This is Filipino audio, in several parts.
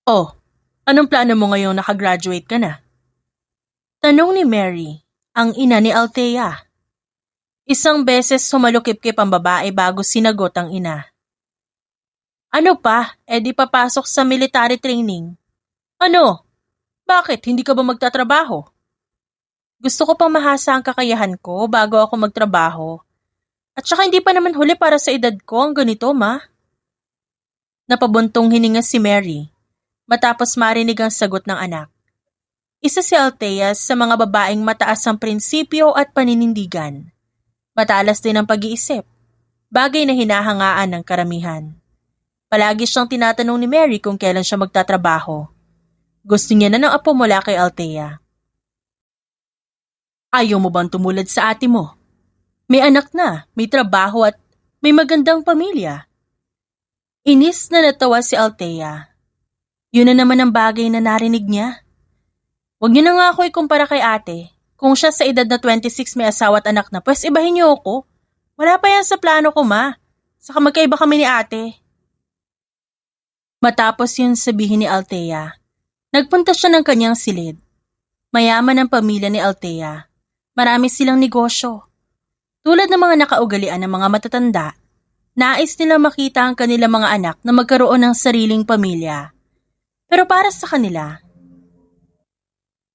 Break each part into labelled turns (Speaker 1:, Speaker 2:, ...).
Speaker 1: Oh, anong plano mo ngayong nakagraduate ka na? Tanong ni Mary, ang ina ni Althea. Isang beses sumalukip-kip ang babae bago sinagot ang ina. Ano pa, di papasok sa military training. Ano? Bakit, hindi ka ba magtatrabaho? Gusto ko pang mahasa ang kakayahan ko bago ako magtrabaho. At saka hindi pa naman huli para sa edad ko ang ganito, ma. Napabuntong hininga si Mary, matapos marinig ang sagot ng anak. Isa si Althea sa mga babaeng mataas ang prinsipyo at paninindigan. Matalas din ang pag-iisip, bagay na hinahangaan ng karamihan. Palagi siyang tinatanong ni Mary kung kailan siya magtatrabaho. Gusto niya na ng apo mula kay Althea. Ayaw mo bang tumulad sa ate mo? May anak na, may trabaho at may magandang pamilya. Inis na natawa si Althea. Yun na naman ang bagay na narinig niya. Huwag niyo na nga ako ikumpara kay ate. Kung siya sa edad na 26 may asawa at anak na, pues ibahin niyo ako. Wala pa yan sa plano ko, ma. Saka magkaiba kami ni ate. Matapos yun sabihin ni Althea, nagpunta siya ng kanyang silid. Mayaman ang pamilya ni Althea. Marami silang negosyo. Tulad ng mga nakaugalian ng mga matatanda, nais nila makita ang kanilang mga anak na magkaroon ng sariling pamilya. Pero para sa kanila,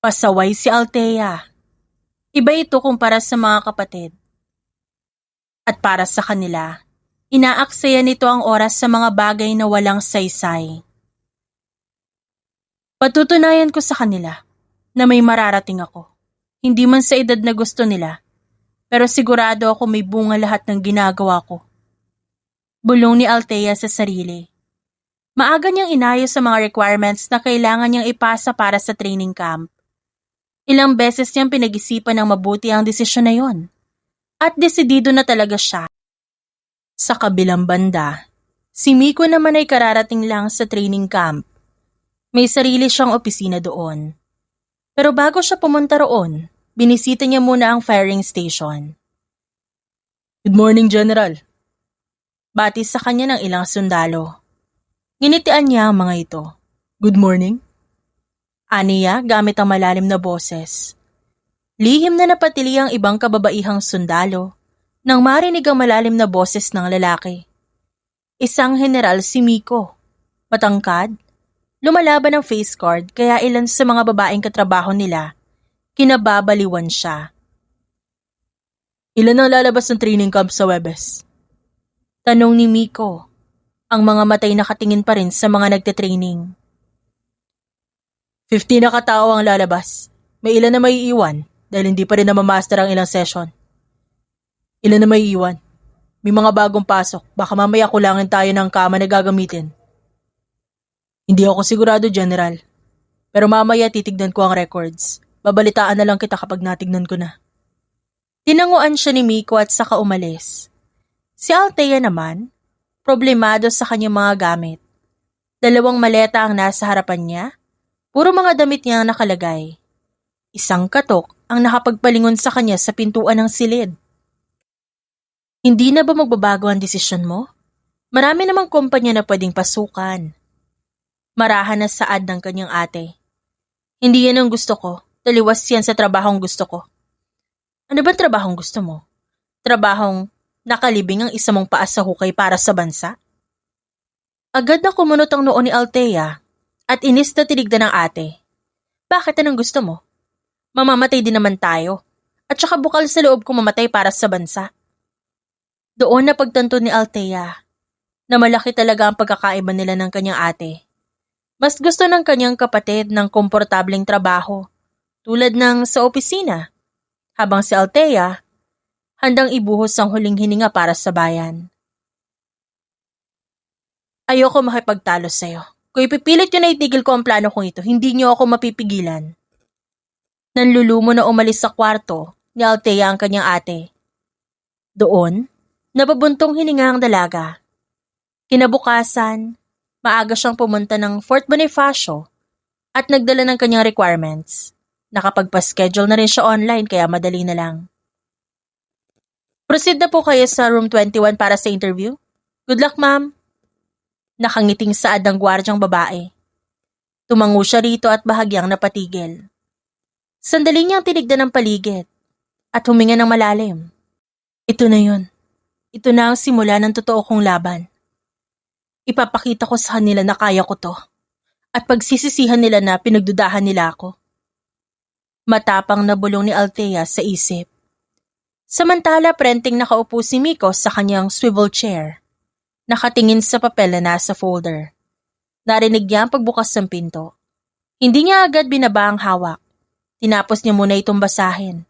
Speaker 1: pasaway si Althea. Iba ito kumpara sa mga kapatid. At para sa kanila, inaaksaya nito ang oras sa mga bagay na walang saysay. Patutunayan ko sa kanila na may mararating ako. Hindi man sa edad na gusto nila, pero sigurado ako may bunga lahat ng ginagawa ko. Bulong ni Althea sa sarili. Maaga niyang inayos sa mga requirements na kailangan niyang ipasa para sa training camp. Ilang beses niyang pinag-isipan ng mabuti ang desisyon na yon. At desidido na talaga siya. Sa kabilang banda, si Miko naman ay kararating lang sa training camp. May sarili siyang opisina doon. Pero bago siya pumunta roon, binisita niya muna ang firing station. Good morning, General. Batis sa kanya ng ilang sundalo. Nginitian niya ang mga ito. Good morning. Aniya gamit ang malalim na boses. Lihim na napatili ang ibang kababaihang sundalo nang marinig ang malalim na boses ng lalaki. Isang general si Miko. Matangkad, lumalaban ng face guard kaya ilan sa mga babaeng katrabaho nila, kinababaliwan siya. Ilan ang lalabas ng training camp sa Webes? Tanong ni Miko. Ang mga matay nakatingin pa rin sa mga nagte-training. 50 na katao ang lalabas. May ilan na may iiwan dahil hindi pa rin na mamaster ang ilang session. Ilan na may iiwan. May mga bagong pasok. Baka mamaya kulangin tayo ng kama na gagamitin. Hindi ako sigurado, General. Pero mamaya titignan ko ang records. Babalitaan na lang kita kapag natignan ko na. Tinanguan siya ni Miko at saka umalis. Si Althea naman, problemado sa kanyang mga gamit. 2 maleta ang nasa harapan niya. Puro mga damit niya ang nakalagay. Isang katok ang nakapagpalingon sa kanya sa pintuan ng silid. Hindi na ba magbabago ang desisyon mo? Marami namang kumpanya na pwedeng pasukan. Marahan na saad ng kanyang ate. Hindi yan ang gusto ko. Taliwas yan sa trabahong gusto ko. Ano ba trabahong gusto mo? Trabahong nakalibing ang isa mong paa sa hukay para sa bansa? Agad na kumunot ang noo ni Althea at inis na tinignan ng ate. Bakit anong gusto mo? Mamamatay din naman tayo. At saka bukal sa loob ko mamatay para sa bansa. Doon na pagtanto ni Althea na malaki talaga ang pagkakaiba nila ng kanyang ate. Mas gusto ng kanyang kapatid ng komportableng trabaho tulad ng sa opisina. Habang si Althea, handang ibuhos ang huling hininga para sa bayan. Ayoko makipagtalo sa'yo. Kung ipipilit nyo na itigil ko ang plano kong ito, hindi nyo ako mapipigilan. Nanlulumo na umalis sa kwarto ni Althea ang kanyang ate. Doon, napabuntong hininga ang dalaga. Kinabukasan, maaga siyang pumunta ng Fort Bonifacio at nagdala ng kanyang requirements. Nakapagpa-schedule na rin siya online kaya madali na lang. Proceed na po kayo sa room 21 para sa interview. Good luck, ma'am. Nakangiting saad ng gwardyang babae. Tumango siya rito at bahagyang napatigil. Sandali niyang tinignan ang paligid at huminga ng malalim. Ito na yun. Ito na ang simula ng totoo kong laban. Ipapakita ko sa kanila na kaya ko to at pagsisisihan nila na pinagdudahan nila ako. Matapang na bulong ni Althea sa isip. Samantala prenting nakaupo si Miko sa kanyang swivel chair. Nakatingin sa papel na nasa folder. Narinig niya ang pagbukas ng pinto. Hindi niya agad binaba ang hawak. Tinapos niya muna itong basahin.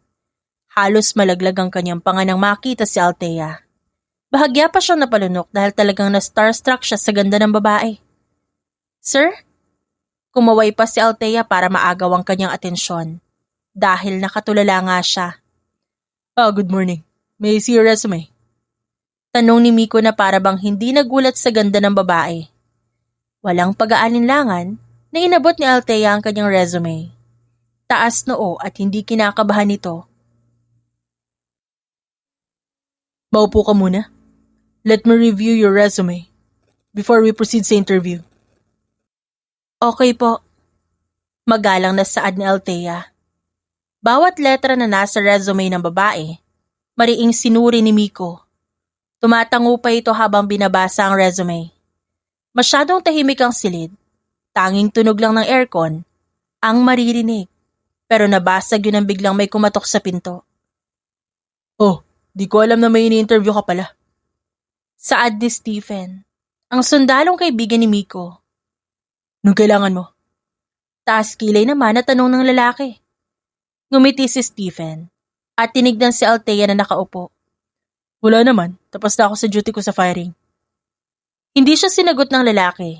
Speaker 1: Halos malaglag ang kanyang panga nang makita si Althea. Bahagya pa siyang napalunok dahil talagang na-starstruck siya sa ganda ng babae. Sir? Kumaway pa si Althea para maagaw ang kanyang atensyon. Dahil nakatulala nga siya. Good morning. May I see your resume? Tanong ni Miko na para bang hindi nagulat sa ganda ng babae. Walang pag-aalinlangan na inabot ni Althea ang kanyang resume. Taas noo at hindi kinakabahan nito. Maupo ka muna. Let me review your resume before we proceed sa interview. Okay po. Magalang na saad ni Althea. Bawat letra na nasa resume ng babae, mariing sinuri ni Miko. Tumatango pa ito habang binabasa ang resume. Masyadong tahimik ang silid. Tanging tunog lang ng aircon ang maririnig. Pero nabasag yun ang biglang may kumatok sa pinto. Oh, di ko alam na may ini-interview ka pala. Saad ni Stephen, ang sundalong kaibigan ni Miko. Nung kailangan mo? Taas kilay naman na tanong ng lalaki. Ngumiti si Stephen at tinignan si Althea na nakaupo. Wala naman, tapos na ako sa duty ko sa firing. Hindi siya sinagot ng lalaki.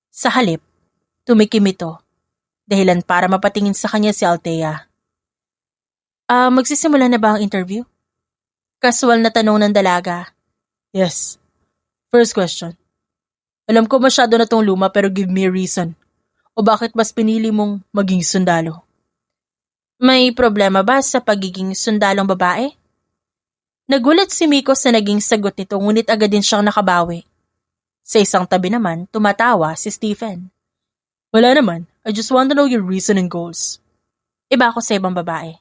Speaker 1: Sa halip, tumikim ito. Dahilan para mapatingin sa kanya si Althea. Magsisimula na ba ang interview? Casual na tanong ng dalaga. Yes. First question. Alam ko masyado na tong luma pero give me a reason. O bakit mas pinili mong maging sundalo? May problema ba sa pagiging sundalong babae? Nagulat si Miko sa naging sagot nito ngunit agad din siyang nakabawi. Sa isang tabi naman, tumatawa si Stephen. Wala naman, I just want to know your reason and goals. Iba ako sa ibang babae.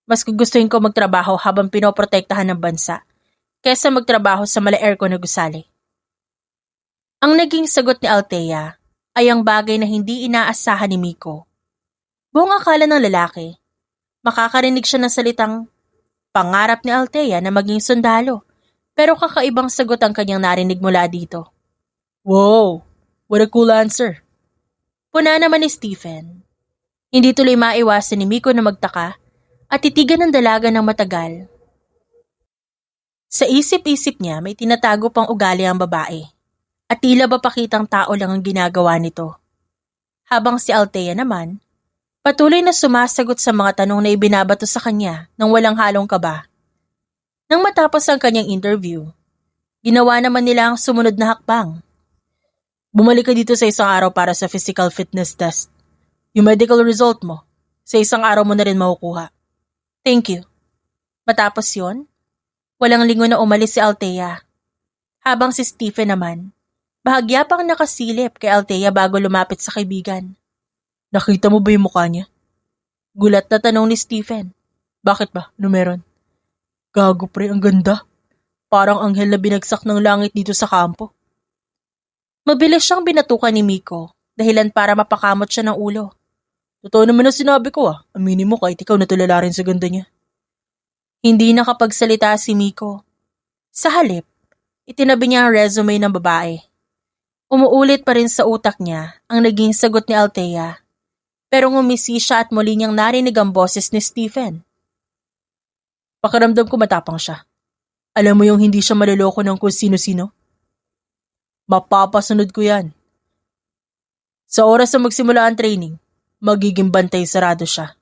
Speaker 1: Mas gugustuhin ko magtrabaho habang pinoprotektahan ng bansa kaysa magtrabaho sa mala-aircon na gusali. Ang naging sagot ni Althea ay ang bagay na hindi inaasahan ni Miko. Buong akala ng lalaki, makakarinig siya ng salitang pangarap ni Althea na maging sundalo, pero kakaibang sagot ang kanyang narinig mula dito. Wow, what a cool answer. Puna naman ni Stephen. Hindi tuloy maiwasan ni Miko na magtaka at titigan ng dalaga ng matagal. Sa isip-isip niya may tinatago pang ugali ang babae at tila ba pakitang tao lang ang ginagawa nito. Habang si Althea naman, patuloy na sumasagot sa mga tanong na ibinabato sa kanya nang walang halong kaba. Nang matapos ang kanyang interview, ginawa naman nila ang sumunod na hakbang. Bumalik ka dito sa isang araw para sa physical fitness test. Yung medical result mo, sa isang araw mo na rin makukuha. Thank you. Matapos yon, walang lingon na umalis si Althea. Habang si Stephen naman, bahagya pang nakasilip kay Althea bago lumapit sa kaibigan. Nakita mo ba yung mukha niya? Gulat na tanong ni Stephen. Bakit ba? Ano meron? Gago pre, ang ganda. Parang anghel na binagsak ng langit dito sa kampo. Mabilis siyang binatukan ni Miko, dahilan para mapakamot siya ng ulo. Totoo naman ang sinabi ko aminin mo kahit ikaw natulala rin sa ganda niya. Hindi nakapagsalita si Miko. Sa halip, itinabi niya ang resume ng babae. Umuulit pa rin sa utak niya ang naging sagot ni Althea. Pero ngumisi siya at muli niyang narinig ang boses ni Stephen. Pakiramdam ko matapang siya. Alam mo yung hindi siya maloloko ng kung sino-sino? Mapapasunod ko yan. Sa oras na magsimula ang training, magiging bantay sarado siya.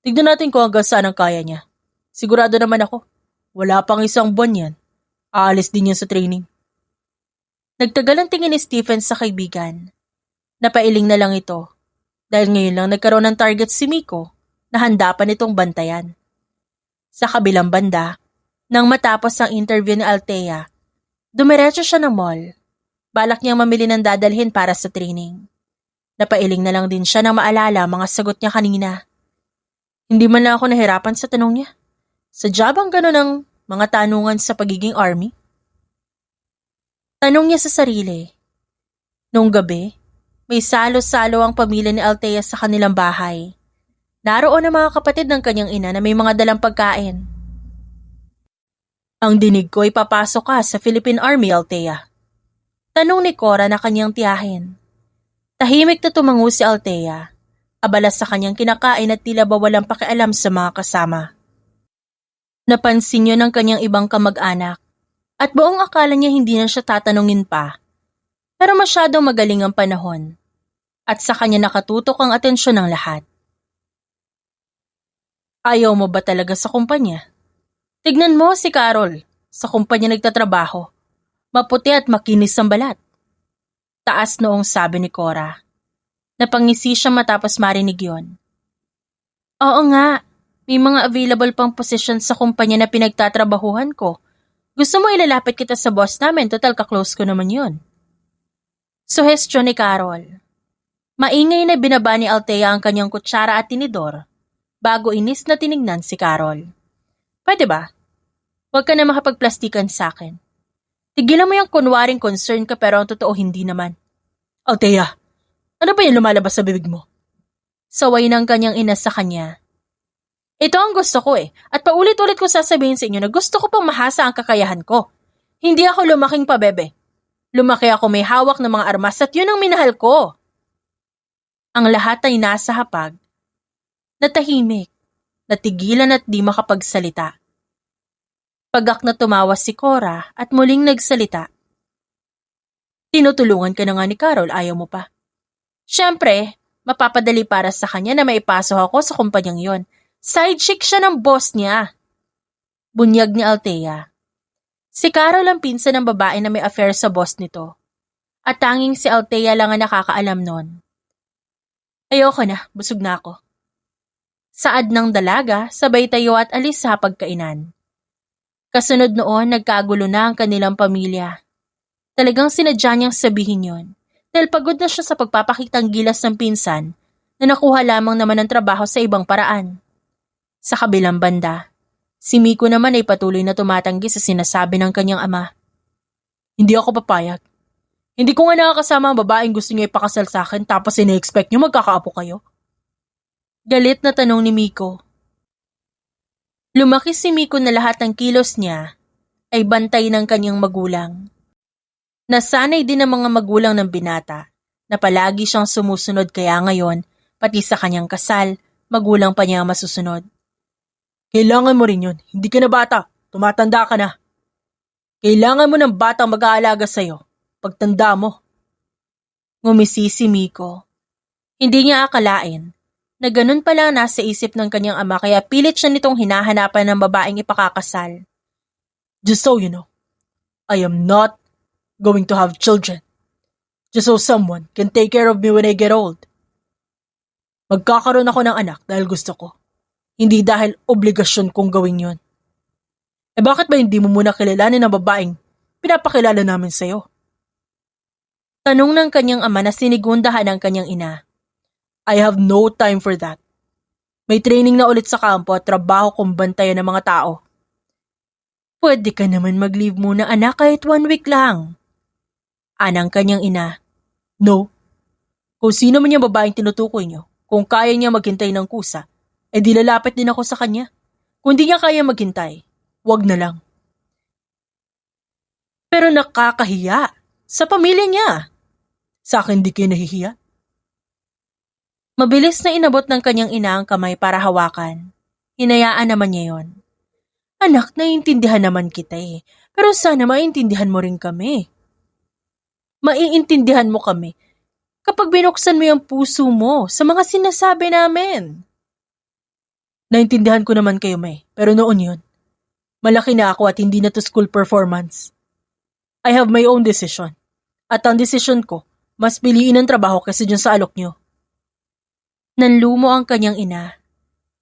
Speaker 1: Tignan natin kung hanggang saan ang kaya niya. Sigurado naman ako, wala pang isang buwan yan. Aalis din yan sa training. Nagtagal ang tingin ni Stephen sa kaibigan. Napailing na lang ito. Dahil ngayon lang nagkaroon ng target si Miko na handa pa nitong bantayan. Sa kabilang banda, nang matapos ang interview ni Althea, dumiretso siya ng mall. Balak niyang mamili ng dadalhin para sa training. Napailing na lang din siya nang maalala mga sagot niya kanina. Hindi man lang ako nahirapan sa tanong niya. Sadya bang gano'n ang mga tanungan sa pagiging army? Tanong niya sa sarili. Noong gabi, may salo-salo ang pamilya ni Althea sa kanilang bahay. Naroon ang mga kapatid ng kanyang ina na may mga dalang pagkain. Ang dinig ko ay papasok ka sa Philippine Army, Althea. Tanong ni Cora na kanyang tiyahin. Tahimik na tumango si Althea, abala sa kanyang kinakain at tila ba walang pakialam sa mga kasama. Napansin niyo ng kanyang ibang kamag-anak at buong akala niya hindi na siya tatanungin pa. Pero masyadong magaling ang panahon at sa kanya nakatutok ang atensyon ng lahat. Ayaw mo ba talaga sa kumpanya? Tignan mo si Carol, sa kumpanya nagtatrabaho. Maputi at makinis ang balat. Taas noong sabi ni Cora. Napangisi siya matapos marinig yon. Oo nga, may mga available pang position sa kumpanya na pinagtatrabahuhan ko. Gusto mo ilalapit kita sa boss namin, total ka-close ko naman yun. Suhestyon ni Carol. Maingay na binaba ni Althea ang kanyang kutsara at tinidor bago inis na tinignan si Carol. Pwede ba? Huwag ka na makapagplastikan sa akin. Tigilan mo yung kunwaring concern ka pero ang totoo hindi naman. Althea, ano ba yung lumalabas sa bibig mo? Saway ng kanyang ina sa kanya. Ito ang gusto ko at paulit-ulit ko sasabihin sa inyo na gusto ko pang mahasa ang kakayahan ko. Hindi ako lumaking pabebe. Lumaki ako may hawak ng mga armas at yun ang minahal ko. Ang lahat ay nasa hapag. Natahimik, natigilan at di makapagsalita. Pagak na tumawa si Cora at muling nagsalita. Tinutulungan ka na nga ni Carol, ayaw mo pa. Siyempre, mapapadali para sa kanya na maipasok ako sa kumpanyang yon. Side chick siya ng boss niya. Bunyag ni Althea. Si Carol ang pinsan ng babae na may affair sa boss nito. At tanging si Althea lang ang nakakaalam nun. Ayoko na, busog na ako. Saad ng dalaga, sabay tayo at alis sa pagkainan. Kasunod noon, nagkagulo na ang kanilang pamilya. Talagang sinadya niyang sabihin yon dahil pagod na siya sa pagpapakitang gilas ng pinsan na nakuha lamang naman ng trabaho sa ibang paraan. Sa kabilang banda, si Miko naman ay patuloy na tumatanggi sa sinasabi ng kanyang ama. Hindi ako papayag. Hindi ko nga nakakasama ang babaeng gusto niya ipakasal sa akin tapos ina-expect niyo magkakaapo kayo. Galit na tanong ni Miko. Lumaki si Miko na lahat ng kilos niya ay bantay ng kanyang magulang. Nasanay din ang mga magulang ng binata na palagi siyang sumusunod kaya ngayon, pati sa kanyang kasal, magulang pa niya masusunod. Kailangan mo rin yun, hindi ka na bata, tumatanda ka na. Kailangan mo ng batang mag-aalaga sa'yo, pagtanda mo. Ngumisi si Miko. Hindi niya akalain na ganun pala nasa isip ng kanyang ama kaya pilit siya nitong hinahanapan ng babaeng ipakakasal. Just so you know, I am not going to have children. Just so someone can take care of me when I get old. Magkakaroon ako ng anak dahil gusto ko. Hindi dahil obligasyon kong gawin yon. Bakit ba hindi mo muna kilalanin ang babaeng pinapakilala namin sa'yo? Tanong ng kanyang ama na sinigundahan ng kanyang ina. I have no time for that. May training na ulit sa kampo at trabaho kong bantayan ng mga tao. Pwede ka naman mag-leave muna anak kahit 1 week lang. Anang kanyang ina. No. Kung sino man yung babaeng tinutukoy niyo, kung kaya niya maghintay ng kusa, di lalapit din ako sa kanya. Kung di niya kaya maghintay, wag na lang. Pero nakakahiya. Sa pamilya niya. Sa akin di kayo nahihiya. Mabilis na inabot ng kanyang ina ang kamay para hawakan. Hinayaan naman niya yon. Anak, naiintindihan naman kita pero sana maintindihan mo rin kami. Maiintindihan mo kami kapag binuksan mo yung puso mo sa mga sinasabi namin. Naintindihan ko naman kayo, May, pero noon yun. Malaki na ako at hindi na to school performance. I have my own decision. At ang decision ko, mas piliin ang trabaho kasi dyan sa alok nyo. Nanlumo ang kanyang ina,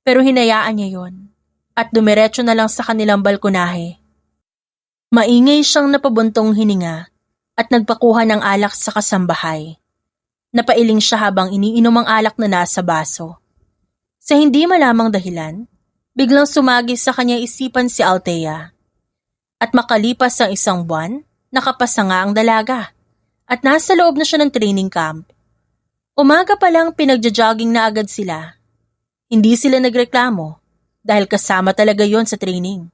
Speaker 1: pero hinayaan niya yon at dumiretso na lang sa kanilang balkonahe. Maingay siyang napabuntong hininga at nagpakuha ng alak sa kasambahay. Napailing siya habang iniinom ang alak na nasa baso. Sa hindi malamang dahilan, biglang sumagis sa kanyang isipan si Althea. At makalipas ang 1 buwan, nakapasa nga ang dalaga. At nasa loob na siya ng training camp. Umaga pa lang pinagja-jogging na agad sila. Hindi sila nagreklamo dahil kasama talaga yon sa training.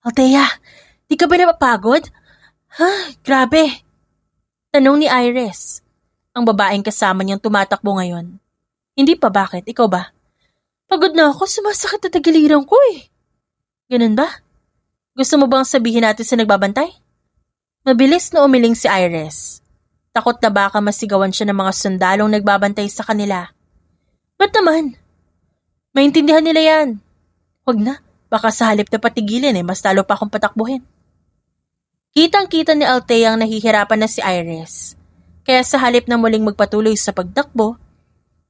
Speaker 1: Althea, di ka ba napapagod? Grabe. Tanong ni Iris, ang babaeng kasama niyang tumatakbo ngayon. Hindi pa, bakit? Ikaw ba? Pagod na ako, sumasakit na tagiliran ko eh. Ganun ba? Gusto mo bang sabihin natin sa nagbabantay? Mabilis na umiling si Iris. Takot na baka masigawan siya ng mga sundalong nagbabantay sa kanila. Ba't naman? Maintindihan nila yan. Huwag na, baka sa halip na patigilin mas talo pa akong patakbuhin. Kitang-kita ni Althea ang nahihirapan na si Iris. Kaya sa halip na muling magpatuloy sa pagtakbo,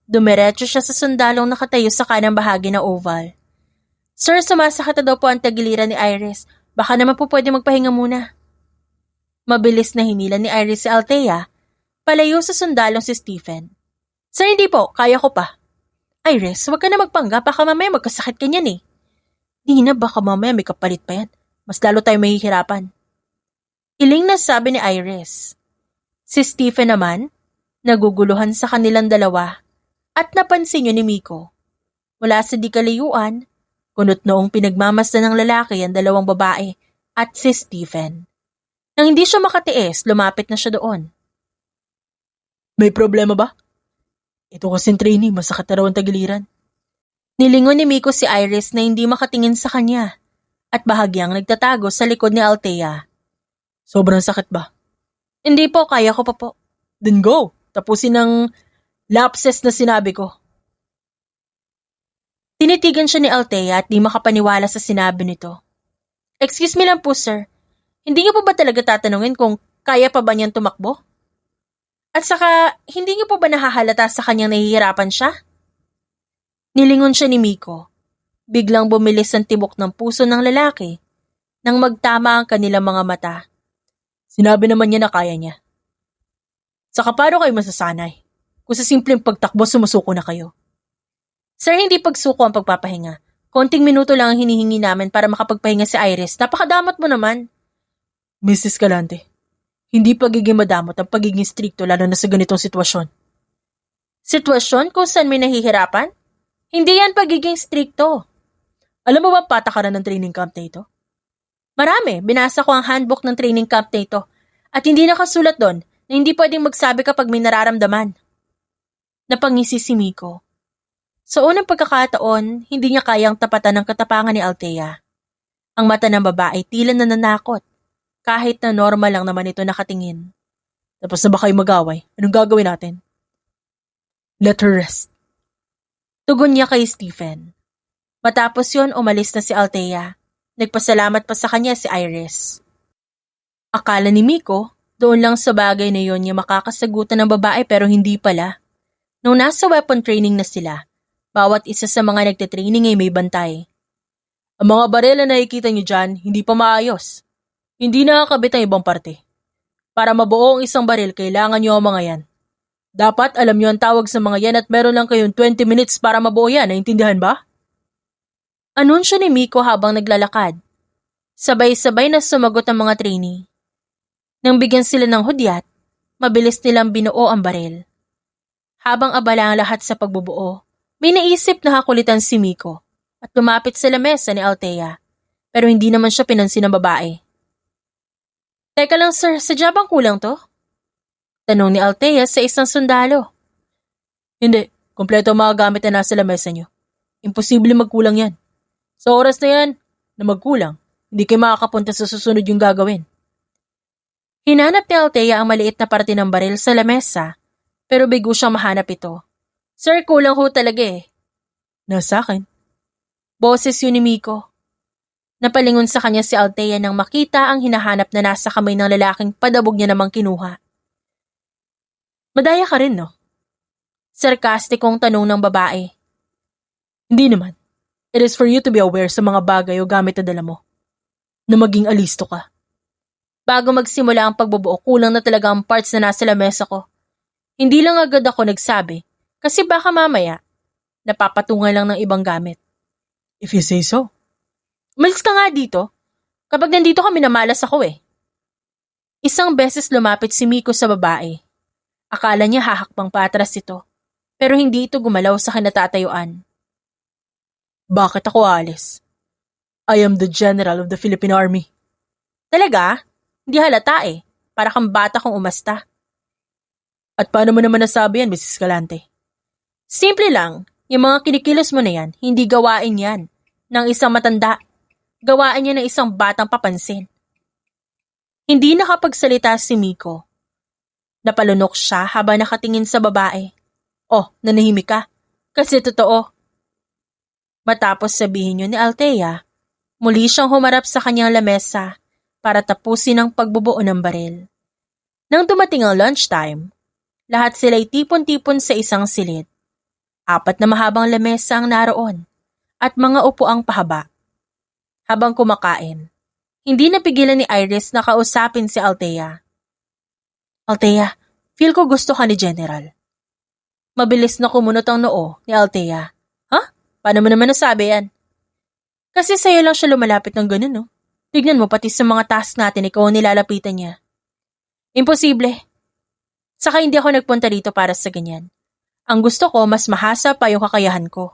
Speaker 1: dumiretso siya sa sundalong nakatayo sa kanang bahagi ng oval. Sir, sumasakit na daw po ang tagiliran ni Iris. Baka naman po pwede magpahinga muna. Mabilis na hinila ni Iris si Althea, palayo sa sundalong si Stephen. Sir, hindi po, kaya ko pa. Iris, huwag ka na magpanggap, baka mamaya magkasakit ka niyan eh. Di na, baka mamaya may kapalit pa yan. Mas lalo tayo mahihirapan. Iling na sabi ni Iris. Si Stephen naman, naguguluhan sa kanilang dalawa at napansin niyo ni Miko. Mula sa di kalayuan, kunot noong pinagmamasdan ng lalaki ang 2 babae at si Stephen. Nang hindi siya makatiis, lumapit na siya doon. May problema ba? Ito kasing training, masakit na raw ang tagiliran. Nilingon ni Miko si Iris na hindi makatingin sa kanya at bahagyang nagtatago sa likod ni Althea. Sobrang sakit ba? Hindi po, kaya ko pa po. Then go, tapusin ang lapses na sinabi ko. Tinitigan siya ni Althea at di makapaniwala sa sinabi nito. Excuse me lang po, sir. Hindi niyo po ba talaga tatanungin kung kaya pa ba niyang tumakbo? At saka, hindi niyo po ba nahahalata sa kanyang nahihirapan siya? Nilingon siya ni Miko. Biglang bumilis ang tibok ng puso ng lalaki nang magtama ang kanilang mga mata. Sinabi naman niya na kaya niya. Saka paano kayo masasanay? Kung sa simpleng pagtakbo sumusuko na kayo. Sir, hindi pagsuko ang pagpapahinga. Konting minuto lang ang hinihingi namin para makapagpahinga si Iris. Napakadamot mo naman. Mrs. Galante, hindi pagiging madamot ang pagiging strikto lalo na sa ganitong sitwasyon. Sitwasyon kung saan may nahihirapan? Hindi yan pagiging strikto. Alam mo ba patakaran ng training camp na ito? Marami, binasa ko ang handbook ng training camp na ito at hindi nakasulat doon na hindi pwedeng magsabi kapag may nararamdaman. Napangisi si Miko. Sa unang pagkakataon, hindi niya kayang tapatan ng katapangan ni Althea. Ang mata ng babae tila nananakot. Kahit na normal lang naman ito nakatingin. Tapos na ba kayo mag-away? Anong gagawin natin? Let her rest. Tugon niya kay Stephen. Matapos yon, umalis na si Althea. Nagpasalamat pa sa kanya si Iris. Akala ni Miko, doon lang sa bagay na yon niya makakasagutan ng babae pero hindi pala. Nung nasa weapon training na sila, bawat isa sa mga nagtitraining ay may bantay. Ang mga baril na nakikita niyo dyan, hindi pa maayos. Hindi nakakabit ang ibang parte. Para mabuo ang isang baril, kailangan niyo ang mga yan. Dapat alam niyo ang tawag sa mga yan at meron lang kayong 20 minutes para mabuo yan, naintindihan ba? Anunsyo ni Miko habang naglalakad. Sabay-sabay na sumagot ang mga trainee. Nang bigyan sila ng hudyat, mabilis nilang binuo ang baril. Habang abala ang lahat sa pagbubuo, may naisip na hakulitan si Miko at lumapit sa lamesa ni Althea. Pero hindi naman siya pinansin ng babae. Teka lang sir, sadya bang kulang to? Tanong ni Althea sa isang sundalo. Hindi, kompleto ang mga gamit na nasa lamesa niyo. Imposible magkulang yan. Sa oras na yan, na magkulang, hindi kayo makakapunta sa susunod yung gagawin. Hinanap ni Althea ang maliit na parte ng baril sa lamesa, pero bigo siyang mahanap ito. Sir, kulang ho talaga eh. Nasa akin. Boses yun ni Miko. Napalingon sa kanya si Althea nang makita ang hinahanap na nasa kamay ng lalaking padabog niya namang kinuha. Madaya ka rin, no? Sarkastikong tanong ng babae. Hindi naman. It is for you to be aware sa mga bagay o gamit na dala mo. Na maging alisto ka. Bago magsimula ang pagbubuo, kulang na talaga ang parts na nasa lamesa ko. Hindi lang agad ako nagsabi kasi baka mamaya napapatungan lang ng ibang gamit. If you say so. Umalis ka nga dito. Kapag nandito kami namalas ako eh. Isang beses lumapit si Miko sa babae. Akala niya hahakbang patras ito, pero hindi ito gumalaw sa kinatatayuan. Bakit ako alis? I am the General of the Philippine Army. Talaga? Hindi halata eh. Para kang bata kong umasta. At paano mo naman nasabi yan, Mrs. Galante? Simple lang, yung mga kinikilos mo na yan, hindi gawain yan ng isang matanda. Gawain niya ng isang batang papansin. Hindi nakapagsalita si Miko. Napalunok siya habang nakatingin sa babae. Oh, nanahimik ka. Kasi totoo. Matapos sabihin yun ni Althea, muli siyang humarap sa kanyang lamesa para tapusin ang pagbubuo ng baril. Nang dumating ang lunchtime, lahat sila'y tipon-tipon sa isang silid. 4 na mahabang lamesa ang naroon at mga upuang pahaba. Habang kumakain, hindi napigilan ni Iris na kausapin si Althea. Althea, feel ko gusto ka ni General. Mabilis na kumunot ang noo ni Althea. Ha? Paano mo naman nasabi yan? Kasi sa'yo lang siya lumalapit ng ganun, no? Tignan mo pati sa mga task natin ikaw ang nilalapitan niya. Imposible. Saka hindi ako nagpunta dito para sa ganyan. Ang gusto ko, mas mahasa pa yung kakayahan ko.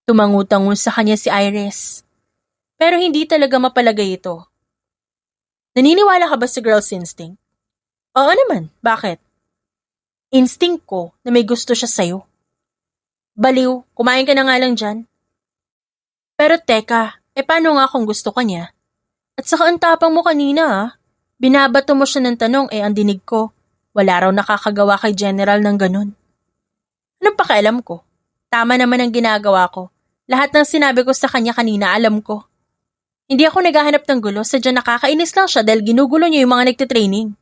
Speaker 1: Tumangutangon sa kanya si Iris. Pero hindi talaga mapalagay ito. Naniniwala ka ba sa girl's instinct? Oo naman, bakit? Instinct ko na may gusto siya sa'yo. Baliw, kumain ka na nga lang dyan. Pero teka, paano nga kung gusto ka niya? At saka ang tapang mo kanina ah. Binabato mo siya ng tanong ang dinig ko. Wala raw nakakagawa kay General ng ganun. Anong pakialam ko? Tama naman ang ginagawa ko. Lahat ng sinabi ko sa kanya kanina alam ko. Hindi ako naghahanap ng gulo, sadya nakakainis lang siya dahil ginugulo niya yung mga nagtitraining.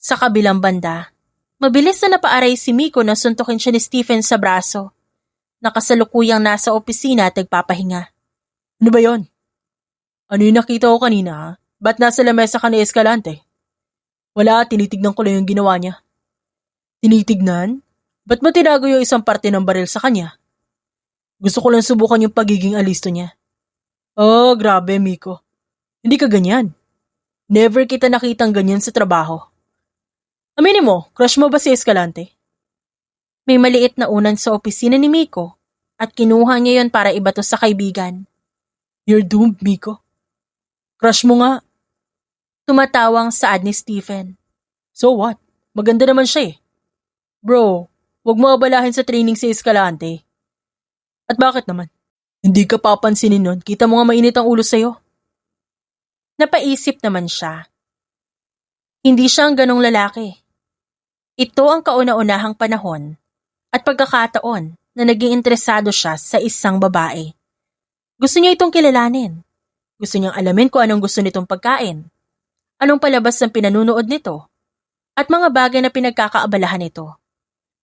Speaker 1: Sa kabilang banda, mabilis na napaaray si Miko na suntukin siya ni Stephen sa braso. Nakasalukuyang nasa opisina at nagpapahinga. Ano ba yon? Ano yung nakita ko kanina ha? Ba't nasa lamesa ka ni Escalante? Wala, tinitignan ko lang yung ginawa niya. Tinitignan? Ba't mo tinago yung isang parte ng baril sa kanya? Gusto ko lang subukan yung pagiging alisto niya. Oh, grabe Miko. Hindi ka ganyan. Never kita nakitang ganyan sa trabaho. Aminin mo, crush mo ba si Escalante? May maliit na unan sa opisina ni Miko at kinuha niya yon para ibato sa kaibigan. You're doomed, Miko. Crush mo nga. Tumatawang saad ni Stephen. So what? Maganda naman siya eh. Bro, wag mo abalahin sa training si Escalante. At bakit naman? Hindi ka papansinin nun, kita mo nga mainit ang ulo sa'yo. Napaisip naman siya. Hindi siya ang ganong lalaki. Ito ang kauna-unahang panahon at pagkakataon na naging interesado siya sa isang babae. Gusto niya itong kilalanin. Gusto niyang alamin kung anong gusto nitong pagkain, anong palabas ng pinanunood nito, at mga bagay na pinagkakaabalahan nito.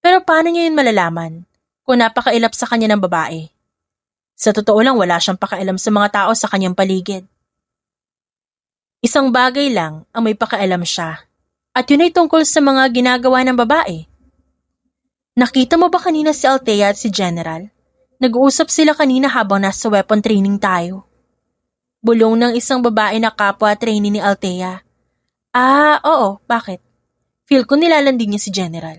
Speaker 1: Pero paano niya yun malalaman kung napakailap sa kanya ng babae? Sa totoo lang wala siyang pakialam sa mga tao sa kanyang paligid. Isang bagay lang ang may pakialam siya, at yun ay tungkol sa mga ginagawa ng babae. Nakita mo ba kanina si Althea at si General? Nag-uusap sila kanina habang nasa weapon training tayo. Bulong ng isang babae na kapwa trainee ni Althea. Ah, oo, bakit? Feel ko nilalanding niya si General.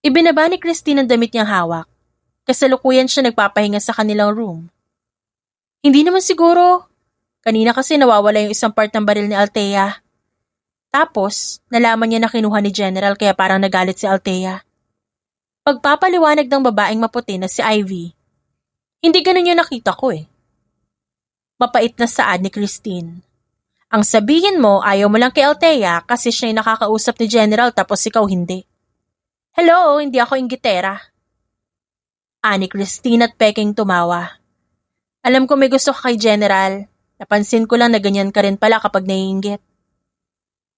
Speaker 1: Ibinaba ni Christine ang damit niyang hawak. Kasalukuyan siya nagpapahinga sa kanilang room. Hindi naman siguro. Kanina kasi nawawala yung isang part ng baril ni Althea. Tapos, nalaman niya na kinuha ni General kaya parang nagalit si Althea. Pagpapaliwanag ng babaeng maputi na si Ivy. Hindi ganun yung nakita ko eh. Mapait na saad ni Christine. Ang sabihin mo ayaw mo lang kay Althea kasi siya yung nakakausap ni General tapos ikaw hindi. Hello, hindi ako inggitera. Ani Christine at peking tumawa. Alam ko may gusto ka kay General. Napansin ko lang na ganyan ka rin pala kapag naiinggit.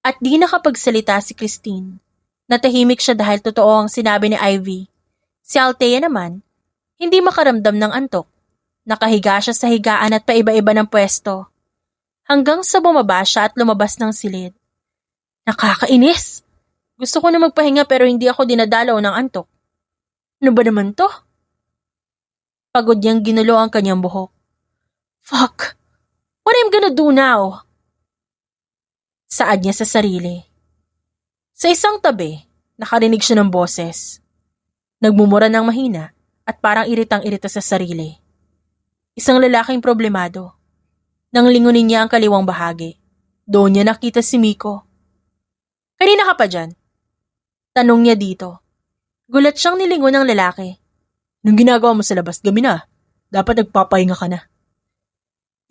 Speaker 1: At di nakapagsalita si Christine. Natahimik siya dahil totoo ang sinabi ni Ivy. Si Althea naman, hindi makaramdam ng antok. Nakahiga siya sa higaan at paiba-iba ng pwesto. Hanggang sa bumaba siya at lumabas ng silid. Nakakainis! Gusto ko na magpahinga pero hindi ako dinadalaw ng antok. Ano ba naman to? Pagod niyang ginulo ang kanyang buhok. Fuck! What am gonna do now? Saad niya sa sarili. Sa isang tabi, nakarinig siya ng boses. Nagmumura ng mahina at parang iritang-irita sa sarili. Isang lalaking problemado. Nang lingunin niya ang kaliwang bahagi, doon niya nakita si Miko. Kanina ka pa dyan? Tanong niya dito. Gulat siyang nilingon ng lalaki. Nung ginagawa mo sa labas, gabi na. Dapat nagpapahinga ka na.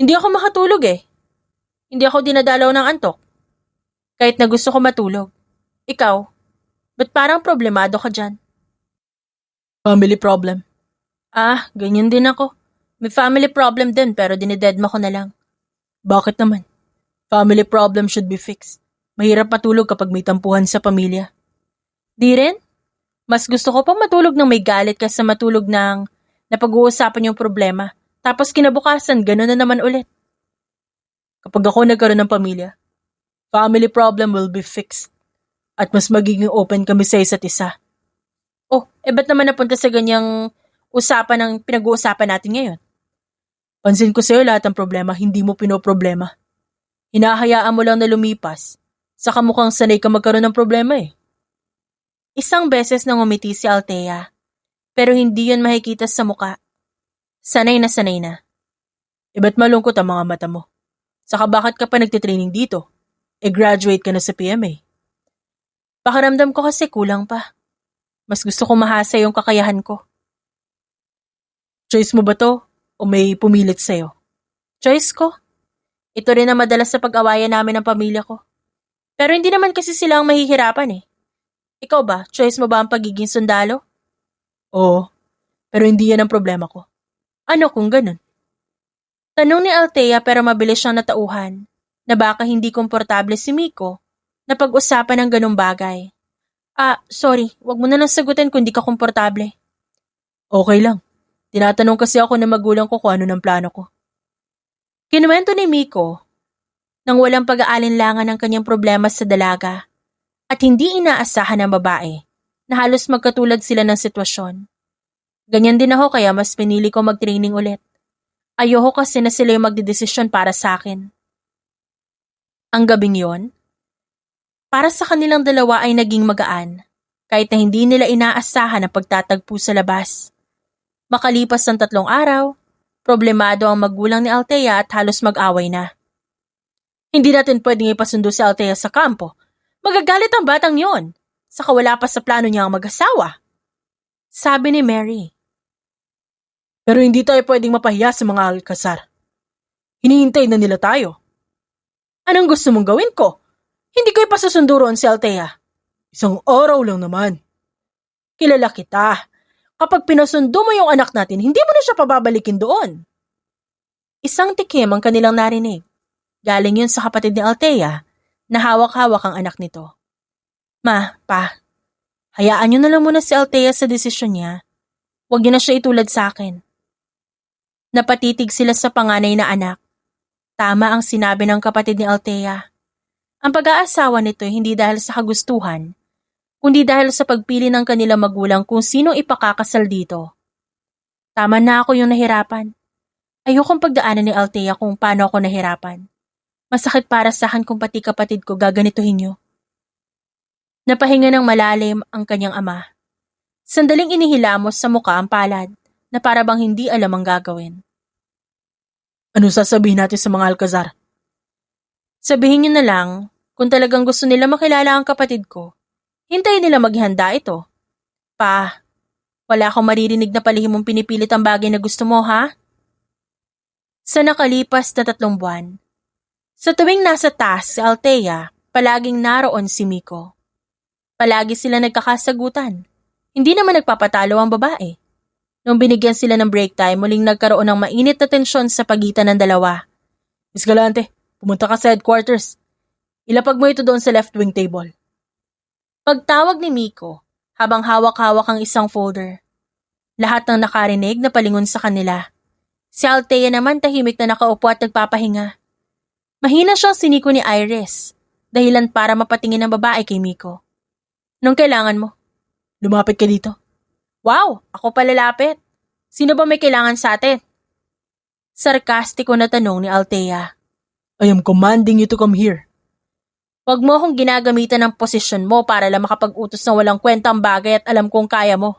Speaker 1: Hindi ako makatulog eh. Hindi ako dinadalaw ng antok. Kahit na gusto ko matulog. Ikaw, ba't parang problemado ka dyan? Family problem. Ganyan din ako. May family problem din pero dinidedma ko na lang. Bakit naman? Family problem should be fixed. Mahirap matulog kapag may tampuhan sa pamilya. Di rin? Mas gusto ko pang matulog ng may galit kaysa matulog ng napag-uusapan yung problema. Tapos kinabukasan, gano'n na naman ulit. Kapag ako nagkaroon ng pamilya, family problem will be fixed. At mas magiging open kami sa isa't isa. Ba't naman napunta sa ganyang usapan ng pinag-uusapan natin ngayon? Pansin ko sa'yo lahat ng problema, hindi mo pinoproblema. Hinahayaan mo lang na lumipas. Saka mukhang sanay ka magkaroon ng problema eh. Isang beses nang umiti si Althea, pero hindi yun makikita sa muka. Sanay na sanay na. Ba't malungkot ang mga mata mo? Saka bakit ka pa nagtitraining dito? Graduate ka na sa PMA. Pakiramdam ko kasi kulang pa. Mas gusto ko mahasa yung kakayahan ko. Choice mo ba to? O may pumilit sa'yo? Choice ko. Ito rin ang madalas sa pag-awayan namin ng pamilya ko. Pero hindi naman kasi sila ang mahihirapan eh. Ikaw ba? Choice mo ba ang pagiging sundalo? Oo. Pero hindi yan ang problema ko. Ano kung ganun? Tanong ni Althea pero mabilis siyang natauhan na baka hindi komportable si Miko na pag-usapan ng ganung bagay. Sorry. Wag mo na lang sagutin kung di ka komportable. Okay lang. Tinatanong kasi ako ng magulang ko kung ano ng plano ko. Kinuwento ni Miko nang walang pag-aalinlangan ng kanyang problema sa dalaga at hindi inaasahan ng babae na halos magkatulad sila ng sitwasyon. Ganyan din ako kaya mas pinili ko mag-training ulit. Ayoko kasi na sila yung magdedesisyon para sa akin. Ang gabing yon, para sa kanilang dalawa ay naging magaan kahit na hindi nila inaasahan ang pagtatagpo sa labas. Makalipas ng 3 araw, problemado ang magulang ni Althea at halos mag-away na. Hindi natin pwedeng ipasundo si Althea sa kampo. Magagalit ang batang yon. Saka wala pa sa plano niya ang mag-asawa. Sabi ni Mary. Pero hindi tayo pwedeng mapahiya sa mga alkasar. Hinihintay na nila tayo. Anong gusto mong gawin ko? Hindi ko ipasusundo roon si Althea. Isang araw lang naman. Kilala kita. Kapag pinasundo mo yung anak natin, hindi mo na siya pababalikin doon. Isang tikim ang kanilang narinig. Galing yun sa kapatid ni Althea na hawak-hawak ang anak nito. Ma, pa, hayaan nyo na lang muna si Althea sa desisyon niya. Huwag niyo na siya itulad sa akin. Napatitig sila sa panganay na anak. Tama ang sinabi ng kapatid ni Althea. Ang pag-aasawa nito hindi dahil sa kagustuhan, kundi dahil sa pagpili ng kanilang magulang kung sino ipakakasal dito. Tama na ako yung nahirapan. Ayokong pagdaanan ni Althea kung paano ako nahirapan. Masakit para sa akin kung pati kapatid ko gaganituhin niyo. Napahinga ng malalim ang kanyang ama. Sandaling inihilamos sa muka ang palad na para bang hindi alam ang gagawin. Ano sasabihin natin sa mga alkazar? Sabihin niyo na lang, kung talagang gusto nila makilala ang kapatid ko, hintayin nila maghanda ito. Pa, wala akong maririnig na palihim mong pinipilit ang bagay na gusto mo, ha? Sa nakalipas na 3 buwan, sa tuwing nasa taas si Althea, palaging naroon si Miko. Palagi sila nagkakasagutan. Hindi naman nagpapatalo ang babae. Nung binigyan sila ng break time, muling nagkaroon ng mainit na tensyon sa pagitan ng dalawa. Miss Galante, pumunta ka sa headquarters. Ilapag mo ito doon sa left wing table. Pagtawag ni Miko, habang hawak-hawak ang isang folder. Lahat ng nakarinig na palingon sa kanila. Si Althea naman tahimik na nakaupo at nagpapahinga. Mahina siyang siniko ni Iris, dahilan para mapatingin ng babae kay Miko. Anong kailangan mo? Lumapit ka dito. Wow, ako pa lalapit. Sino ba may kailangan sa atin? Sarkastiko na tanong ni Althea. I am commanding you to come here. Huwag mo akong ginagamitan ng posisyon mo para lang makapag-utos ng walang kwentang bagay at alam kong kaya mo.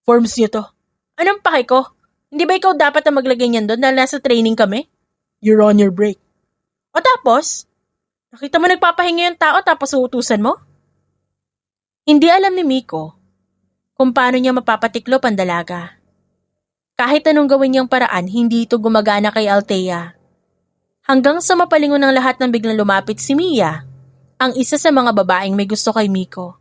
Speaker 1: Forms niyo to. Anong pake ko? Hindi ba ikaw dapat na maglagay niyan doon dahil nasa training kami? You're on your break. O tapos? Nakita mo nagpapahinga yung tao tapos uutusan mo? Hindi alam ni Miko kung paano niya mapapatiklop ang dalaga. Kahit anong gawin niyang paraan, hindi ito gumagana kay Althea. Hanggang sa mapalingon ng lahat ng biglang lumapit si Mia, ang isa sa mga babaeng may gusto kay Miko.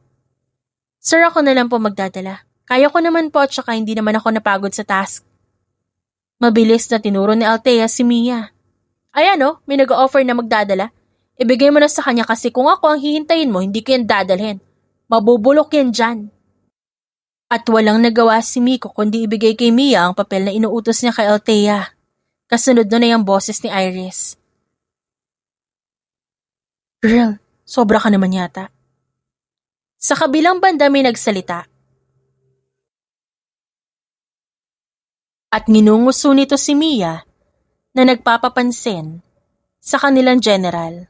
Speaker 1: Sir, ako na lang po magdadala. Kaya ko naman po at saka hindi naman ako napagod sa task. Mabilis na tinuro ni Althea si Mia. Ayan o, may nag-offer na magdadala. Ibigay mo na sa kanya kasi kung ako ang hihintayin mo, hindi ko yan dadalhin. Mabubulok yan dyan. At walang nagawa si Miko kundi ibigay kay Mia ang papel na inuutos niya kay Althea. Kasunod na yung boses ni Iris. Girl, sobra ka naman yata. Sa kabilang banda may nagsalita. At nginunguso nito si Mia na nagpapapansin sa kanilang general.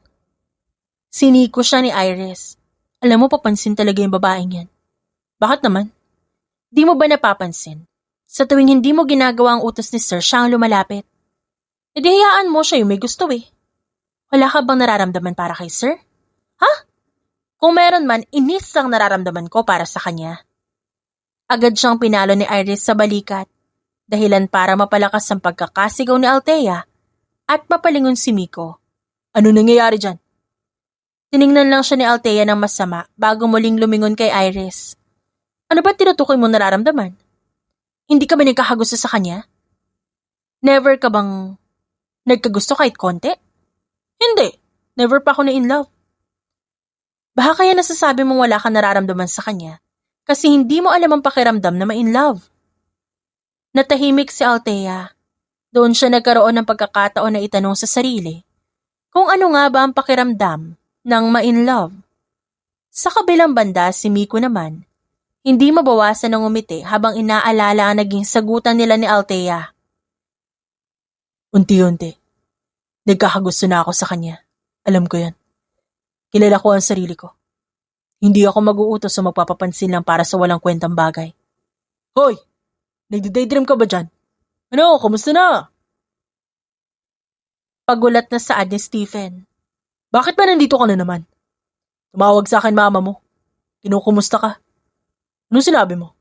Speaker 1: Siniko siya ni Iris. Alam mo, papansin talaga yung babaeng yan. Bakit naman? Di mo ba napapansin? Sa tuwing hindi mo ginagawa ang utos ni Sir, siya ang lumalapit. E di hayaan mo siya yung may gusto eh. Wala ka bang nararamdaman para kay Sir? Ha? Kung meron man, inis ang nararamdaman ko para sa kanya. Agad siyang pinalo ni Iris sa balikat, dahilan para mapalakas ang pagkakasigaw ni Althea at mapalingon si Miko. Ano nangyayari dyan? Tiningnan lang siya ni Althea ng masama bago muling lumingon kay Iris. Ano ba tinutukoy mo nararamdaman? Hindi ka ba nagkakagusto sa kanya? Never ka bang nagkagusto kahit konti? Hindi. Never pa ako na in love. Baka kaya nasasabi mong wala ka nararamdaman sa kanya kasi hindi mo alam ang pakiramdam na ma-in love. Natahimik si Althea. Doon siya nagkaroon ng pagkakataon na itanong sa sarili kung ano nga ba ang pakiramdam ng ma-in love. Sa kabilang banda, si Miko naman, hindi mabawasan ng umiti habang inaalala ang naging sagutan nila ni Althea. Unti-unti, nagkakagusto na ako sa kanya. Alam ko yan. Kilala ko ang sarili ko. Hindi ako mag-uutos o magpapapansin lang para sa walang kwentang bagay. Hoy! Nagdi-daydream ka ba dyan? Ano, kamusta na? Pagulat na saad ni Stephen. Bakit ba nandito ka na naman? Tumawag sa akin mama mo. Kinukumusta ka? Anong sinabi mo?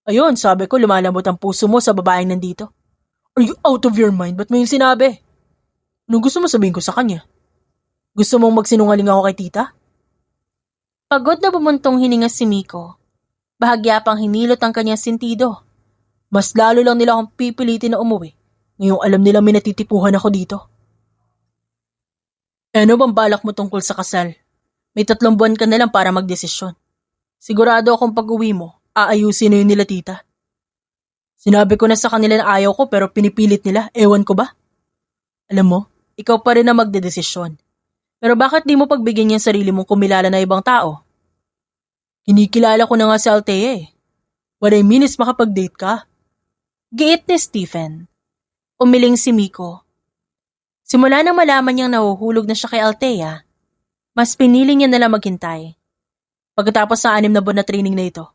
Speaker 1: Ayun, sabi ko lumalambot ang puso mo sa babaeng nandito. Are you out of your mind? Ba't mo yung sinabi? Anong gusto mo sabihin ko sa kanya? Gusto mong magsinungaling ako kay tita? Pagod na bumuntong hininga si Miko. Bahagya pang hinilot ang kanyang sentido. Mas lalo lang nila akong pipilitin na umuwi. Ngayong alam nila may natitipuhan ako dito. Ano bang balak mo tungkol sa kasal? May 3 buwan ka na lang para magdesisyon. Sigurado akong pag-uwi mo, aayusin na yun nila tita. Sinabi ko na sa kanila na ayaw ko pero pinipilit nila, ewan ko ba? Alam mo, ikaw pa rin na magdedesisyon. Pero bakit di mo pagbigyan yung sarili mong kumilala na ibang tao? Kinikilala ko na nga si Althea eh. What I mean is makapag-date ka. Giit ni Stephen. Umiling si Miko. Simula nang malaman niyang nahuhulog na siya kay Althea, mas pinili niya nalang maghintay. Pagkatapos sa 6 na buwan na training na ito,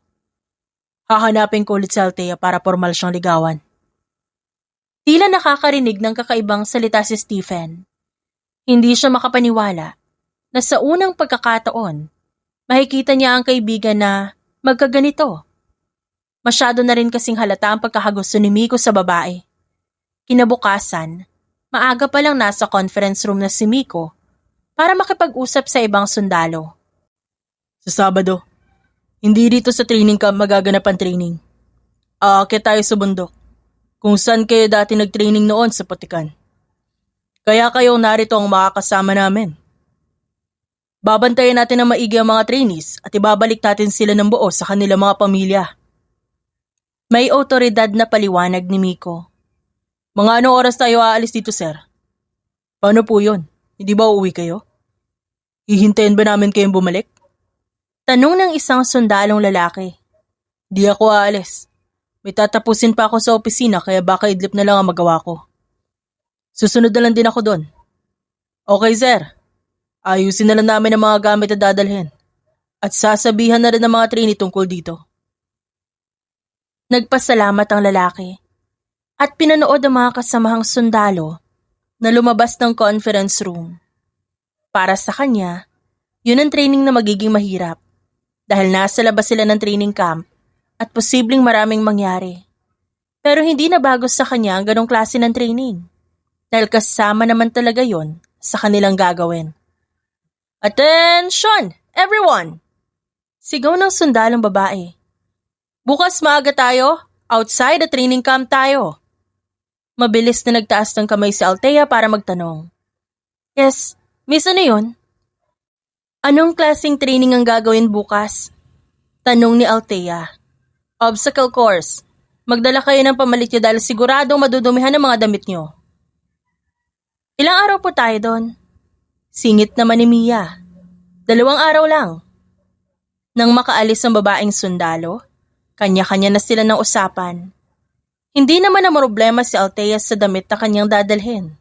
Speaker 1: hahanapin ko ulit si Althea para formal siyang ligawan. Tila nakakarinig ng kakaibang salita si Stephen. Hindi siya makapaniwala na sa unang pagkakataon, makikita niya ang kaibigan na magkaganito. Masyado na rin kasing halata ang pagkakagusto ni Miko sa babae. Kinabukasan, maaga pa lang nasa conference room na si Miko para makipag-usap sa ibang sundalo. Sa Sabado, hindi dito sa training camp magaganap ang training. Aakyat tayo sa bundok, kung saan kayo dati nag-training noon sa Putikan. Kaya kayo narito ang makakasama namin. Babantayan natin ang maigi ang mga trainees at ibabalik natin sila ng buo sa kanilang mga pamilya. May otoridad na paliwanag ni Miko. Mga anong oras tayo aalis dito, sir? Paano po yun? Hindi ba uuwi kayo? Hihintayin ba namin kayong bumalik? Tanong ng isang sundalong lalaki. Di ako aalis. May tatapusin pa ako sa opisina kaya baka idlip na lang ang magawa ko. Susunod na lang din ako doon. Okay, sir. Ayusin na lang namin ang mga gamit na dadalhin. At sasabihan na rin ng mga trainee tungkol dito. Nagpasalamat ang lalaki at pinanood ang mga kasamahang sundalo na lumabas ng conference room. Para sa kanya, yun ang training na magiging mahirap dahil nasa labas sila ng training camp at posibleng maraming mangyari. Pero hindi na bago sa kanya ang ganong klase ng training dahil kasama naman talaga yon sa kanilang gagawin. Attention, everyone! Sigaw ng sundalong babae. Bukas maaga tayo, outside the training camp tayo. Mabilis na nagtaas ng kamay si Althea para magtanong. Yes, miss ano yun? Anong klaseng training ang gagawin bukas? Tanong ni Althea. Obstacle course. Magdala kayo ng pamalit nyo dahil siguradong madudumihan ang mga damit nyo. Ilang araw po tayo doon? Singit naman ni Mia. 2 araw lang. Nang makaalis ang babaeng sundalo, kanya-kanya na sila ng usapan. Hindi naman na problema si Althea sa damit na kanyang dadalhin.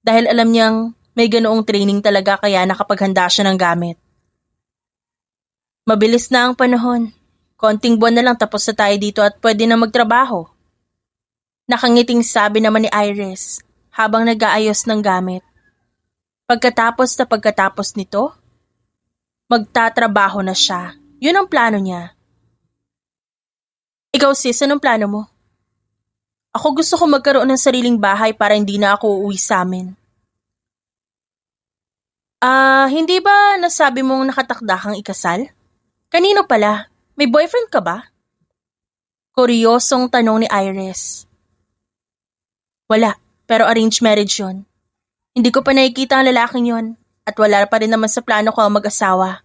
Speaker 1: Dahil alam niyang may ganoong training talaga kaya nakapaghanda siya ng gamit. Mabilis na ang panahon. Konting buwan na lang tapos na tayo dito at pwede na magtrabaho. Nakangiting sabi naman ni Iris habang nag-aayos ng gamit. Pagkatapos nito, magtatrabaho na siya. Yun ang plano niya. Ikaw sis, anong plano mo? Ako gusto ko magkaroon ng sariling bahay para hindi na ako uuwi sa amin. Hindi ba nasabi mong nakatakda kang ikasal? Kanino pala? May boyfriend ka ba? Kuryosong tanong ni Iris. Wala, pero arranged marriage yon. Hindi ko pa nakikita ang lalaking yon at wala pa rin naman sa plano ko ang mag-asawa.